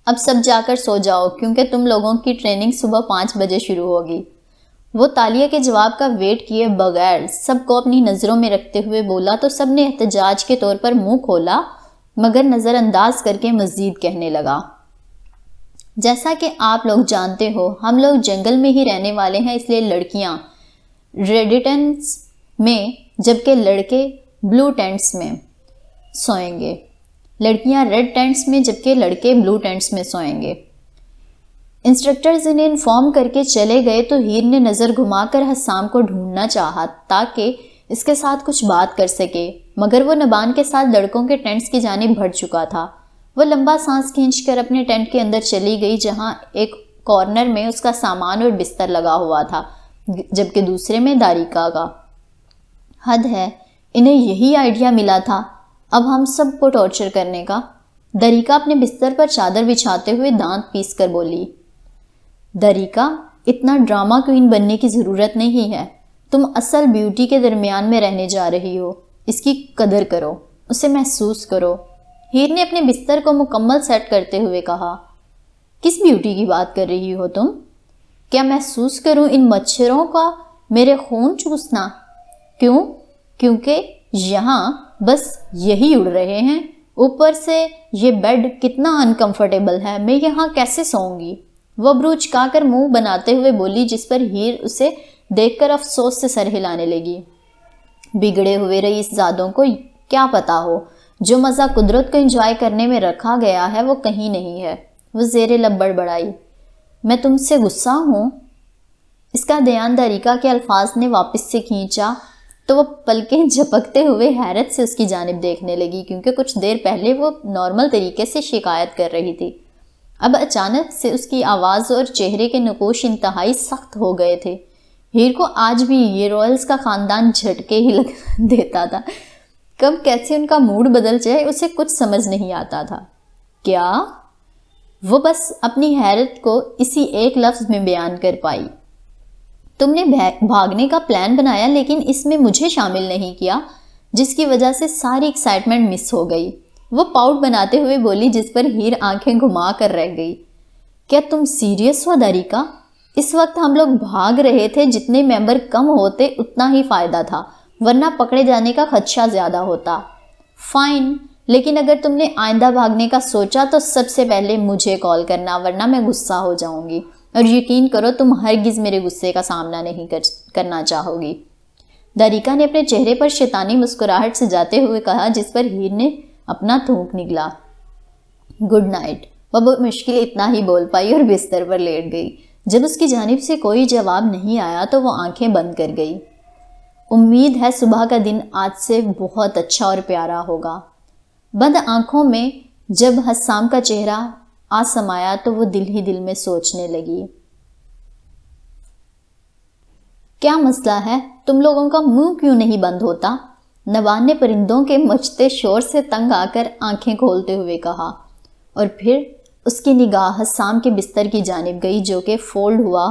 اب سب جا کر سو جاؤ کیونکہ تم لوگوں کی ٹریننگ صبح 5 بجے شروع ہوگی۔ وہ تالیہ کے جواب کا ویٹ کیے بغیر سب کو اپنی نظروں میں رکھتے ہوئے بولا تو سب نے احتجاج کے طور پر منہ کھولا، مگر نظر انداز کر کے مزید کہنے لگا، جیسا کہ آپ لوگ جانتے ہو ہم لوگ جنگل میں ہی رہنے والے ہیں، اس لیے لڑکیاں ریڈ ٹینٹس میں جبکہ لڑکے بلو ٹینٹس میں سوئیں گے۔ لڑکیاں ریڈ ٹینٹس میں جبکہ لڑکے بلو ٹینٹس میں سوئیں گے۔ انسٹرکٹرز انہیں انفارم کر کے چلے گئے تو ہیر نے نظر گھما کر حسام کو ڈھونڈنا چاہا تاکہ اس کے ساتھ کچھ بات کر سکے، مگر وہ نبان کے ساتھ لڑکوں کے ٹینٹس کی جانب بڑھ چکا تھا۔ وہ لمبا سانس کھینچ کر اپنے ٹینٹ کے اندر چلی گئی، جہاں ایک کارنر میں اس کا سامان اور بستر لگا ہوا تھا، جبکہ دوسرے میں داریکا کا۔ حد ہے، انہیں یہی آئیڈیا ملا تھا اب ہم سب کو ٹارچر کرنے کا۔ داریکا اپنے بستر پر چادر بچھاتے ہوئے دانت پیس کر بولی، داریکا اتنا ڈرامہ کوئین بننے کی ضرورت نہیں ہے، تم اصل بیوٹی کے درمیان میں رہنے جا رہی ہو، اس کی قدر کرو، اسے محسوس کرو۔ ہیر نے اپنے بستر کو مکمل سیٹ کرتے ہوئے کہا، کس بیوٹی کی بات کر رہی ہو تم؟ کیا محسوس کروں ان مچھروں کا میرے خون چوسنا؟ کیوں؟ کیونکہ یہاں بس یہی اڑ رہے ہیں، اوپر سے یہ بیڈ کتنا انکمفرٹیبل ہے، میں یہاں کیسے سوؤں گی؟ وہ ابرو چکا کر منہ بناتے ہوئے بولی، جس پر ہیر اسے دیکھ کر افسوس سے سر ہلانے لگی۔ بگڑے ہوئے رئیس زادوں کو کیا پتا ہو، جو مزہ قدرت کو انجوائے کرنے میں رکھا گیا ہے وہ کہیں نہیں ہے۔ وہ زیر لب بڑبڑائی، میں تم سے غصہ ہوں؟ اس کا دھیان داریکا کے الفاظ نے واپس سے کھینچا تو وہ پلکیں جھپکتے ہوئے حیرت سے اس کی جانب دیکھنے لگی، کیونکہ کچھ دیر پہلے وہ نارمل طریقے سے شکایت کر رہی تھی۔ اب اچانک سے اس کی آواز اور چہرے کے نقوش انتہائی سخت ہو گئے تھے۔ ہیر کو آج بھی یہ رائلز کا خاندان جھٹکے ہی لگ دیتا تھا، کب کیسے ان کا موڈ بدل جائے اسے کچھ سمجھ نہیں آتا تھا۔ کیا؟ وہ بس اپنی حیرت کو اسی ایک لفظ میں بیان کر پائی، تم نے بھاگنے کا پلان بنایا لیکن اس میں مجھے شامل نہیں کیا، جس کی وجہ سے ساری ایکسائٹمنٹ مس ہو گئی۔ وہ پاؤٹ بناتے ہوئے بولی، جس پر ہیر آنکھیں گھما کر رہ گئی۔ کیا تم سیریس ہو داریکا؟ اس وقت ہم لوگ بھاگ رہے تھے، جتنے ممبر کم ہوتے اتنا ہی فائدہ تھا، ورنہ پکڑے جانے کا خدشہ زیادہ ہوتا۔ فائن، لیکن اگر تم نے آئندہ بھاگنے کا سوچا تو سب سے پہلے مجھے کال کرنا، ورنہ میں غصہ ہو جاؤں گی۔ اور یقین کرو تم ہرگز میرے غصے کا سامنا نہیں کرنا چاہو گی۔ داریکا نے اپنے چہرے پر شیطانی مسکراہٹ سے جاتے ہوئے کہا، جس پر ہیر نے اپنا تھوک نگلا۔ Good night. وہ بہت مشکل اتنا ہی بول پائی اور بستر پر لیٹ گئی۔ جب اس کی جانب سے کوئی جواب نہیں آیا تو وہ آنکھیں بند کر گئی۔ امید ہے صبح کا دن آج سے بہت اچھا اور پیارا ہوگا۔ بند آنکھوں میں جب حسام کا چہرہ آ سمایا تو وہ دل ہی دل میں سوچنے لگی، کیا مسئلہ ہے؟ تم لوگوں کا منہ کیوں نہیں بند ہوتا؟ نبان نے پرندوں کے مچتے شور سے تنگ آ کر آنکھیں کھولتے ہوئے کہا، اور پھر اس کی نگاہ حسام کے بستر کی جانب گئی جو کہ فولڈ ہوا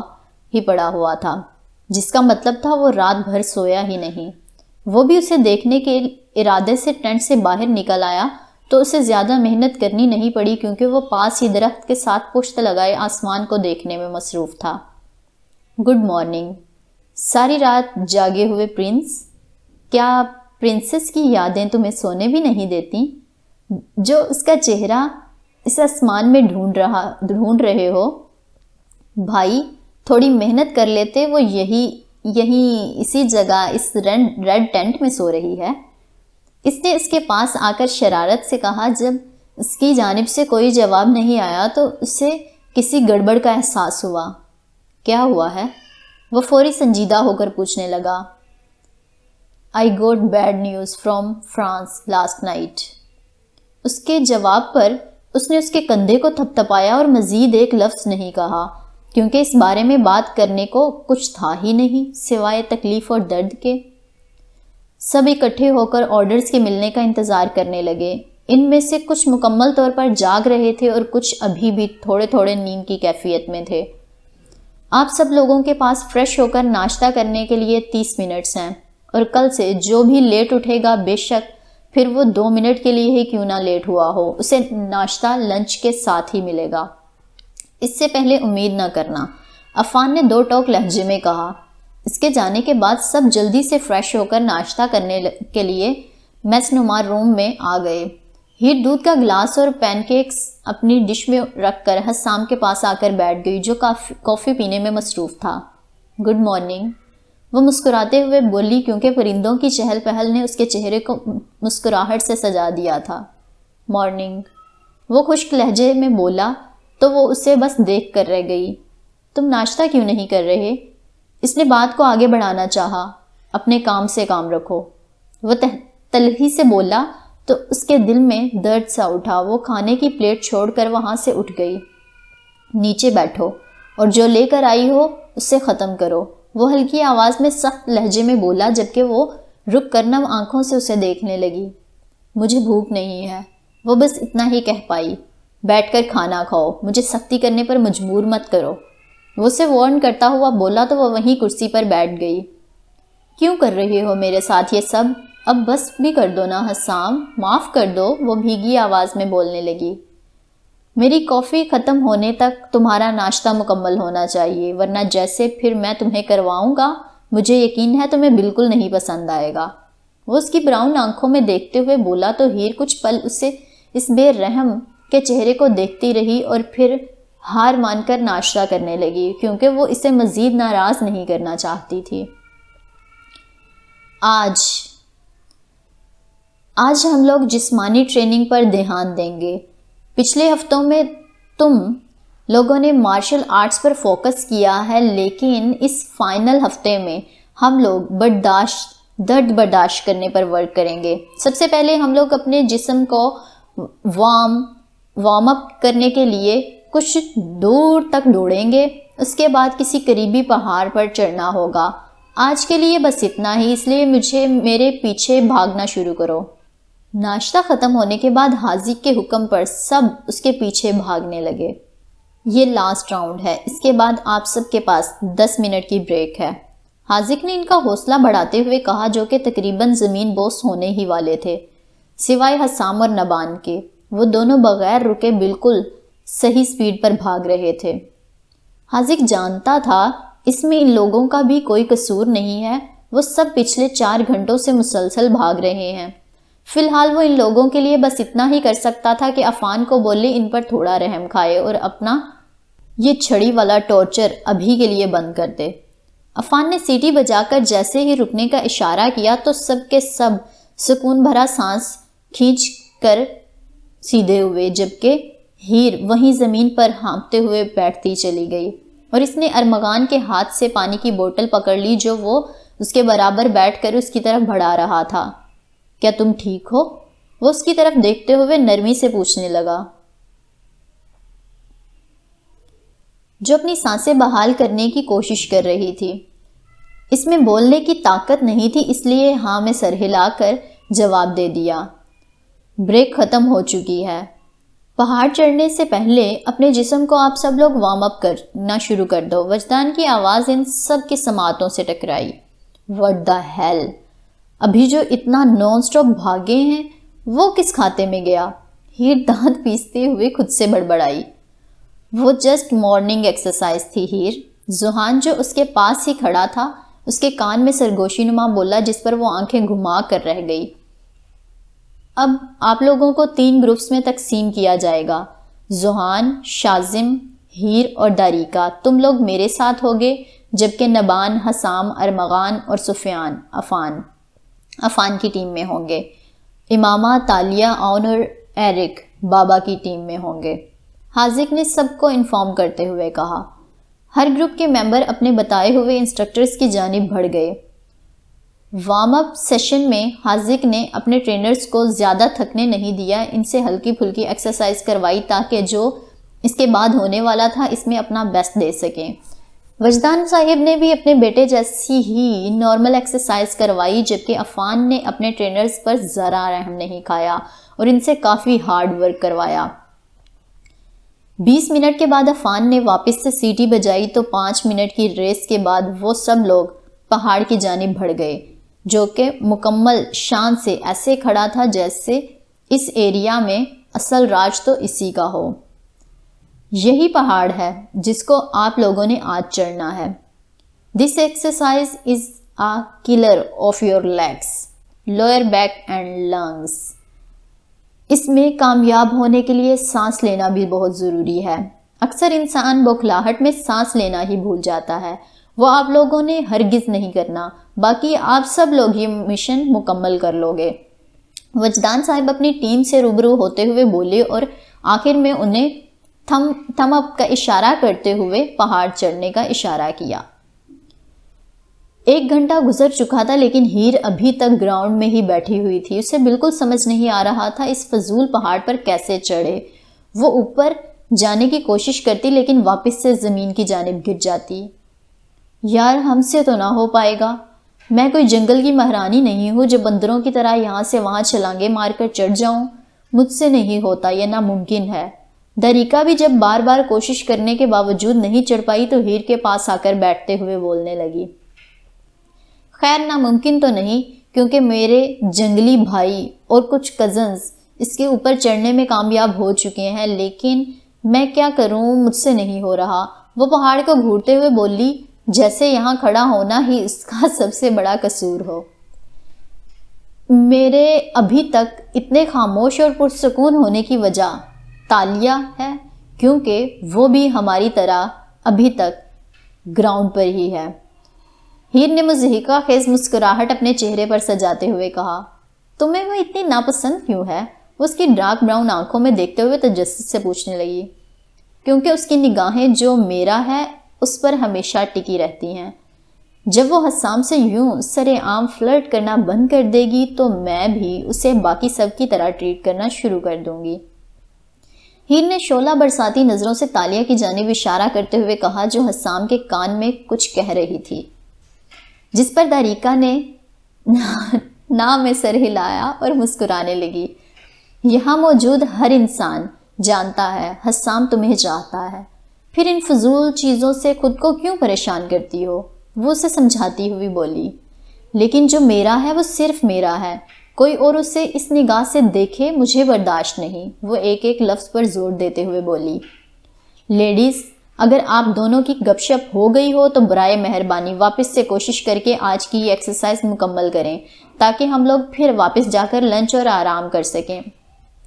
ہی پڑا ہوا تھا، جس کا مطلب تھا وہ رات بھر سویا ہی نہیں۔ وہ بھی اسے دیکھنے کے ارادے سے ٹینٹ سے باہر نکل آیا تو اسے زیادہ محنت کرنی نہیں پڑی کیونکہ وہ پاس ہی درخت کے ساتھ پشت لگائے آسمان کو دیکھنے میں مصروف تھا۔ Good morning. ساری رات جاگے ہوئے پرنس، کیا پرنسس کی یادیں تمہیں سونے بھی نہیں دیتی؟ جو اس کا چہرہ اس آسمان میں ڈھونڈ رہے ہو؟ بھائی تھوڑی محنت کر لیتے، وہ اسی جگہ اس ریڈ ٹینٹ میں سو رہی ہے۔ اس نے اس کے پاس آ کر شرارت سے کہا۔ جب اس کی جانب سے کوئی جواب نہیں آیا تو اسے کسی گڑبڑ کا احساس ہوا۔ کیا ہوا ہے؟ وہ فوری سنجیدہ ہو کر پوچھنے لگا۔ I got bad news from France last night۔ اس کے جواب پر اس نے اس کے کندھے کو تھپتھپایا اور مزید ایک لفظ نہیں کہا کیونکہ اس بارے میں بات کرنے کو کچھ تھا ہی نہیں سوائے تکلیف اور درد کے۔ سب اکٹھے ہو کر آرڈرز کے ملنے کا انتظار کرنے لگے۔ ان میں سے کچھ مکمل طور پر جاگ رہے تھے اور کچھ ابھی بھی تھوڑے تھوڑے نیند کی کیفیت میں تھے۔ آپ سب لوگوں کے پاس فریش ہو کر ناشتہ کرنے کے لیے 30 منٹس ہیں، اور کل سے جو بھی لیٹ اٹھے گا بے شک پھر وہ 2 منٹ کے لیے ہی کیوں نہ لیٹ ہوا ہو، اسے ناشتہ لنچ کے ساتھ ہی ملے گا۔ اس سے پہلے امید نہ کرنا، عفان نے 2 ٹوک لہجے میں کہا۔ اس کے جانے کے بعد سب جلدی سے فریش ہو کر ناشتہ کرنے کے لیے میس نما روم میں آ گئے۔ ہیر دودھ کا گلاس اور پین کیکس اپنی ڈش میں رکھ کر حسام کے پاس آ کر بیٹھ گئی جو کافی پینے میں مصروف تھا۔ گڈ مارننگ، وہ مسکراتے ہوئے بولی کیونکہ پرندوں کی چہل پہل نے اس کے چہرے کو مسکراہٹ سے سجا دیا تھا۔ مارننگ، وہ خشک لہجے میں بولا تو وہ اسے بس دیکھ کر رہ گئی۔ تم ناشتہ کیوں نہیں کر رہے؟ اس نے بات کو آگے بڑھانا چاہا۔ اپنے کام سے کام رکھو، وہ تلخی سے بولا تو اس کے دل میں درد سا اٹھا۔ وہ کھانے کی پلیٹ چھوڑ کر وہاں سے اٹھ گئی۔ نیچے بیٹھو اور جو لے کر آئی ہو اسے ختم کرو، وہ ہلکی آواز میں سخت لہجے میں بولا جبکہ وہ رک کر نم آنکھوں سے اسے دیکھنے لگی۔ مجھے بھوک نہیں ہے، وہ بس اتنا ہی کہہ پائی۔ بیٹھ کر کھانا کھاؤ، مجھے سختی کرنے پر مجبور مت کرو، وہ اسے وارن کرتا ہوا بولا تو وہ وہیں کرسی پر بیٹھ گئی۔ کیوں کر رہے ہو میرے ساتھ یہ سب؟ اب بس بھی کر دو نا حسام، معاف کر دو، وہ بھیگی آواز میں بولنے لگی۔ میری کافی ختم ہونے تک تمہارا ناشتہ مکمل ہونا چاہیے، ورنہ جیسے پھر میں تمہیں کرواؤں گا مجھے یقین ہے تمہیں بالکل نہیں پسند آئے گا۔ وہ اس کی براؤن آنکھوں میں دیکھتے ہوئے بولا تو ہیر کچھ پل اسے اس بے رحم کے چہرے کو دیکھتی رہی اور پھر ہار مان کر ناشتہ کرنے لگی کیونکہ وہ اسے مزید ناراض نہیں کرنا چاہتی تھی۔ آج ہم لوگ جسمانی ٹریننگ پر دھیان دیں گے۔ پچھلے ہفتوں میں تم لوگوں نے مارشل آرٹس پر فوکس کیا ہے، لیکن اس فائنل ہفتے میں ہم لوگ درد برداشت کرنے پر ورک کریں گے۔ سب سے پہلے ہم لوگ اپنے جسم کو وارم اپ کرنے کے لیے کچھ دور تک دوڑیں گے، اس کے بعد کسی قریبی پہاڑ پر چڑھنا ہوگا۔ آج کے لیے بس اتنا ہی، اس لیے میرے پیچھے بھاگنا شروع کرو۔ ناشتہ ختم ہونے کے بعد حاذق کے حکم پر سب اس کے پیچھے بھاگنے لگے۔ یہ لاسٹ راؤنڈ ہے، اس کے بعد آپ سب کے پاس 10 منٹ کی بریک ہے، حاذق نے ان کا حوصلہ بڑھاتے ہوئے کہا جو کہ تقریباً زمین بوس ہونے ہی والے تھے سوائے حسام اور نبان کے۔ وہ دونوں بغیر رکے بالکل صحیح سپیڈ پر بھاگ رہے تھے۔ حاذق جانتا تھا اس میں ان لوگوں کا بھی کوئی قصور نہیں ہے، وہ سب پچھلے 4 گھنٹوں سے مسلسل بھاگ رہے ہیں۔ فی الحال وہ ان لوگوں کے لیے بس اتنا ہی کر سکتا تھا کہ عفان کو بولے ان پر تھوڑا رحم کھائے اور اپنا یہ چھڑی والا ٹارچر ابھی کے لیے بند کر دے۔ عفان نے سیٹی بجا کر جیسے ہی رکنے کا اشارہ کیا تو سب کے سب سکون بھرا سانس کھینچ کر سیدھے ہوئے، جبکہ ہیر وہیں زمین پر ہانپتے ہوئے بیٹھتی چلی گئی، اور اس نے ارمغان کے ہاتھ سے پانی کی بوتل پکڑ لی جو وہ اس کے برابر بیٹھ کر اس کی طرف بڑھا رہا تھا۔ کیا تم ٹھیک ہو؟ وہ اس کی طرف دیکھتے ہوئے نرمی سے پوچھنے لگا، جو اپنی سانسیں بحال کرنے کی کوشش کر رہی تھی۔ اس میں بولنے کی طاقت نہیں تھی، اس لیے ہاں میں سر ہلا کر جواب دے دیا۔ بریک ختم ہو چکی ہے۔ پہاڑ چڑھنے سے پہلے اپنے جسم کو آپ سب لوگ وارم اپ کرنا شروع کر دو۔ وجدان کی آواز ان سب کی سماعتوں سے ٹکرائی۔ What the hell؟ ابھی جو اتنا نان سٹاپ بھاگے ہیں وہ کس کھاتے میں گیا؟ ہیر دانت پیستے ہوئے خود سے بڑبڑائی۔ وہ جسٹ مارننگ ایکسرسائز تھی ہیر۔ زحان جو اس کے پاس ہی کھڑا تھا اس کے کان میں سرگوشی نما بولا، جس پر وہ آنکھیں گھما کر رہ گئی۔ اب آپ لوگوں کو 3 گروپس میں تقسیم کیا جائے گا، زحان، شازم، ہیر اور داریکا۔ تم لوگ میرے ساتھ ہوگے، جبکہ نبان، حسام، ارمغان اور سفیان عفان کی ٹیم میں ہوں گے۔ امامہ، تالیہ، اون اور ایرک بابا کی ٹیم میں ہوں گے۔ حاذق نے سب کو انفارم کرتے ہوئے کہا۔ ہر گروپ کے ممبر اپنے بتائے ہوئے انسٹرکٹرز کی جانب بڑھ گئے۔ وارم اپ سیشن میں حاذق نے اپنے ٹرینرز کو زیادہ تھکنے نہیں دیا، ان سے ہلکی پھلکی ایکسرسائز کروائی تاکہ جو اس کے بعد ہونے والا تھا اس میں اپنا بیسٹ دے سکیں۔ وجدان صاحب نے بھی اپنے بیٹے جیسی ہی نارمل ایکسرسائز کروائی، جبکہ عفان نے اپنے ٹرینرز پر ذرا رحم نہیں کھایا اور ان سے کافی ہارڈ ورک کروایا۔ 20 منٹ کے بعد عفان نے واپس سے سیٹی بجائی تو 5 منٹ کی ریس کے بعد وہ سب لوگ پہاڑ کی جانب بڑھ گئے، جو کہ مکمل شان سے ایسے کھڑا تھا جیسے اس ایریا میں اصل راج تو اسی کا ہو۔ یہی پہاڑ ہے جس کو آپ لوگوں نے آج چڑھنا ہے۔ This exercise is a killer of your legs, lower back and lungs. اس میں کامیاب ہونے کے لیے سانس لینا بھی بہت ضروری ہے۔ اکثر انسان بوکھلاہٹ میں سانس لینا ہی بھول جاتا ہے، وہ آپ لوگوں نے ہرگز نہیں کرنا، باقی آپ سب لوگ یہ مشن مکمل کر لو گے۔ وجدان صاحب اپنی ٹیم سے روبرو ہوتے ہوئے بولے اور آخر میں انہیں تھم اپ کا اشارہ کرتے ہوئے پہاڑ چڑھنے کا اشارہ کیا۔ 1 گھنٹہ گزر چکا تھا لیکن ہیر ابھی تک گراؤنڈ میں ہی بیٹھی ہوئی تھی۔ اسے بالکل سمجھ نہیں آ رہا تھا اس فضول پہاڑ پر کیسے چڑھے۔ وہ اوپر جانے کی کوشش کرتی لیکن واپس سے زمین کی جانب گر جاتی۔ یار ہم سے تو نہ ہو پائے گا، میں کوئی جنگل کی مہرانی نہیں ہوں جو بندروں کی طرح یہاں سے وہاں چھلانگے مار کر چڑھ جاؤں، مجھ سے نہیں ہوتا، یہ ناممکن ہے۔ دریکا بھی جب بار بار کوشش کرنے کے باوجود نہیں چڑھ پائی تو ہیر کے پاس آ کر بیٹھتے ہوئے بولنے لگی۔ خیر ناممکن تو نہیں، کیونکہ میرے جنگلی بھائی اور کچھ کزنز اس کے اوپر چڑھنے میں کامیاب ہو چکے ہیں، لیکن میں کیا کروں، مجھ سے نہیں ہو رہا۔ وہ پہاڑ کو گھورتے ہوئے بولی، جیسے یہاں کھڑا ہونا ہی اس کا سب سے بڑا قصور ہو۔ میرے ابھی تک اتنے خاموش اور پرسکون ہونے کی وجہ تالیہ ہے، کیونکہ وہ بھی ہماری طرح ابھی تک گراؤنڈ پر ہی ہے۔ ہیر نے مضحکہ خیز مسکراہٹ اپنے چہرے پر سجاتے ہوئے کہا، تمہیں وہ اتنی ناپسند کیوں ہے؟ وہ اس کی ڈارک براؤن آنکھوں میں دیکھتے ہوئے تجسس سے پوچھنے لگی۔ کیونکہ اس کی نگاہیں جو میرا ہے اس پر ہمیشہ ٹکی رہتی ہیں۔ جب وہ حسام سے یوں سر عام فلرٹ کرنا بند کر دے گی تو میں بھی اسے باقی سب کی طرح ٹریٹ کرنا شروع کر دوں گی۔ ہیر نے شعلہ برساتی نظروں سے تالیہ کی جانب اشارہ کرتے ہوئے کہا، جو حسام کے کان میں کچھ کہہ رہی تھی، جس پر داریکا نے نہ میں سر ہلایا اور مسکرانے لگی۔ یہاں موجود ہر انسان جانتا ہے حسام تمہیں چاہتا ہے، پھر ان فضول چیزوں سے خود کو کیوں پریشان کرتی ہو؟ وہ اسے سمجھاتی ہوئی بولی۔ لیکن جو میرا ہے وہ صرف میرا ہے، کوئی اور اسے اس نگاہ سے دیکھے مجھے برداشت نہیں، وہ ایک ایک لفظ پر زور دیتے ہوئے بولی۔ لیڈیز، اگر آپ دونوں کی گپ شپ ہو گئی ہو تو برائے مہربانی واپس سے کوشش کر کے آج کی یہ ایکسرسائز مکمل کریں تاکہ ہم لوگ پھر واپس جا کر لنچ اور آرام کر سکیں۔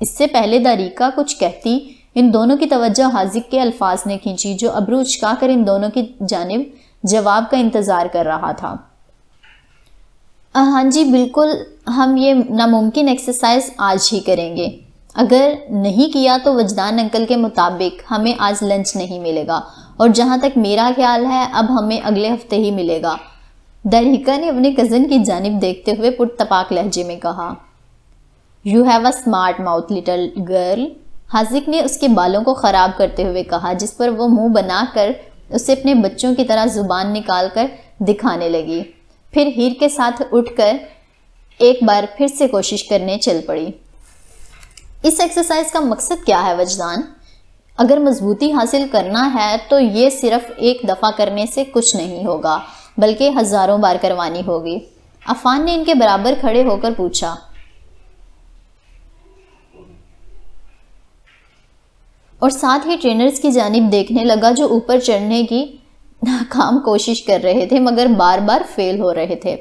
اس سے پہلے داریکا کچھ کہتی ان دونوں کی توجہ حاذق کے الفاظ نے کھینچی جو ابرو اچکا کر ان دونوں کی جانب جواب کا انتظار کر رہا تھا۔ ہاں جی بالکل، ہم یہ ناممکن ایکسرسائز آج ہی کریں گے۔ اگر نہیں کیا تو وجدان انکل کے مطابق ہمیں آج لنچ نہیں ملے گا، اور جہاں تک میرا خیال ہے اب ہمیں اگلے ہفتے ہی ملے گا، دریکا نے اپنے کزن کی جانب دیکھتے ہوئے پرتپاک لہجے میں کہا۔ You have a smart mouth little girl, Haziq نے اس کے بالوں کو خراب کرتے ہوئے کہا، جس پر وہ منہ بنا کر اسے اپنے بچوں کی طرح زبان نکال کر دکھانے لگی، پھر ہیر کے ساتھ اٹھ کر ایک بار پھر سے کوشش کرنے چل پڑی۔ اس ایکسرسائز کا مقصد کیا ہے وجدان؟ اگر مضبوطی حاصل کرنا ہے تو یہ صرف ایک دفعہ کرنے سے کچھ نہیں ہوگا، بلکہ ہزاروں بار کروانی ہوگی۔ عفان نے ان کے برابر کھڑے ہو کر پوچھا، اور ساتھ ہی ٹرینرز کی جانب دیکھنے لگا جو اوپر چڑھنے کی ناکام کوشش کر رہے تھے مگر بار بار فیل ہو رہے تھے۔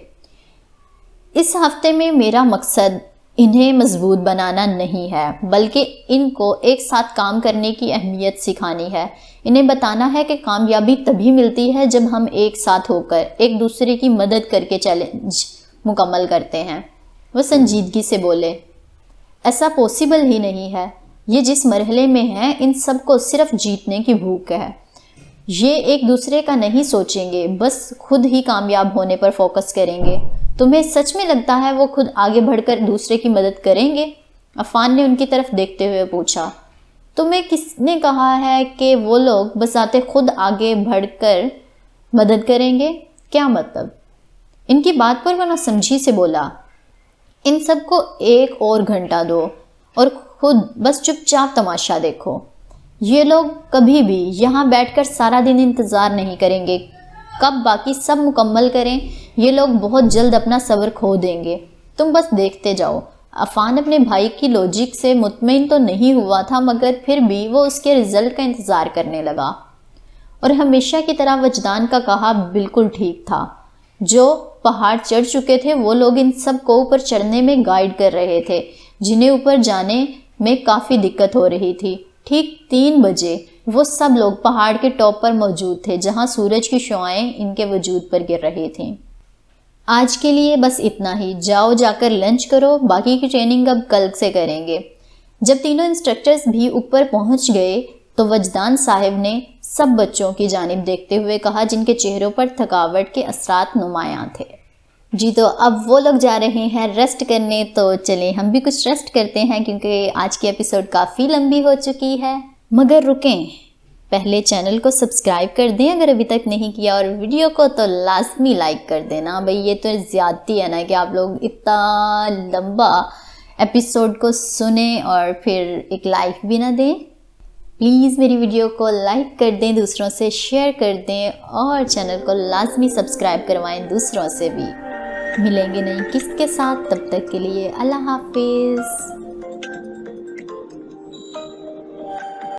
اس ہفتے میں میرا مقصد انہیں مضبوط بنانا نہیں ہے، بلکہ ان کو ایک ساتھ کام کرنے کی اہمیت سکھانی ہے۔ انہیں بتانا ہے کہ کامیابی تبھی ملتی ہے جب ہم ایک ساتھ ہو کر ایک دوسرے کی مدد کر کے چیلنج مکمل کرتے ہیں۔ وہ سنجیدگی سے بولے، ایسا پوسیبل ہی نہیں ہے۔ یہ جس مرحلے میں ہے ان سب کو صرف جیتنے کی بھوک ہے۔ یہ ایک دوسرے کا نہیں سوچیں گے، بس خود ہی کامیاب ہونے پر فوکس کریں گے۔ تمہیں سچ میں لگتا ہے وہ خود آگے بڑھ کر دوسرے کی مدد کریں گے؟ عفان نے ان کی طرف دیکھتے ہوئے پوچھا۔ تمہیں کس نے کہا ہے کہ وہ لوگ بذات خود آگے بڑھ کر مدد کریں گے؟ کیا مطلب؟ ان کی بات پر وہ نہ سمجھی سے بولا، ان سب کو ایک اور گھنٹہ دو اور خود بس چپ چاپ تماشا دیکھو۔ یہ لوگ کبھی بھی یہاں بیٹھ کر سارا دن انتظار نہیں کریں گے کب باقی سب مکمل کریں۔ یہ لوگ بہت جلد اپنا صبر کھو دیں گے، تم بس دیکھتے جاؤ۔ عفان اپنے بھائی کی لوجک سے مطمئن تو نہیں ہوا تھا مگر پھر بھی وہ اس کے رزلٹ کا انتظار کرنے لگا، اور ہمیشہ کی طرح وجدان کا کہا بالکل ٹھیک تھا۔ جو پہاڑ چڑھ چکے تھے وہ لوگ ان سب کو اوپر چڑھنے میں گائیڈ کر رہے تھے، جنہیں اوپر جانے میں کافی دقت ہو رہی تھی۔ ٹھیک 3 بجے وہ سب لوگ پہاڑ کے ٹاپ پر موجود تھے جہاں سورج کی شعاعیں ان کے وجود پر گر رہی تھیں۔ آج کے لیے بس اتنا ہی، جاؤ جا کر لنچ کرو، باقی کی ٹریننگ اب کل سے کریں گے۔ جب تینوں انسٹرکٹرز بھی اوپر پہنچ گئے تو وجدان صاحب نے سب بچوں کی جانب دیکھتے ہوئے کہا جن کے چہروں پر تھکاوٹ کے اثرات نمایاں تھے، جی تو اب وہ لوگ جا رہے ہیں ریسٹ کرنے، تو چلیں ہم بھی کچھ ریسٹ کرتے ہیں کیونکہ آج کی ایپیسوڈ کافی لمبی ہو چکی ہے۔ مگر رکیں، پہلے چینل کو سبسکرائب کر دیں اگر ابھی تک نہیں کیا، اور ویڈیو کو تو لازمی لائک کر دینا۔ بھئی یہ تو زیادتی ہے نا کہ آپ لوگ اتنا لمبا ایپیسوڈ کو سنیں اور پھر ایک لائک بھی نہ دیں۔ پلیز میری ویڈیو کو لائک کر دیں، دوسروں سے شیئر کر دیں، اور چینل کو لازمی سبسکرائب کروائیں دوسروں سے بھی۔ ملیں گے نئی قسط کے ساتھ، تب تک کے لیے اللہ حافظ۔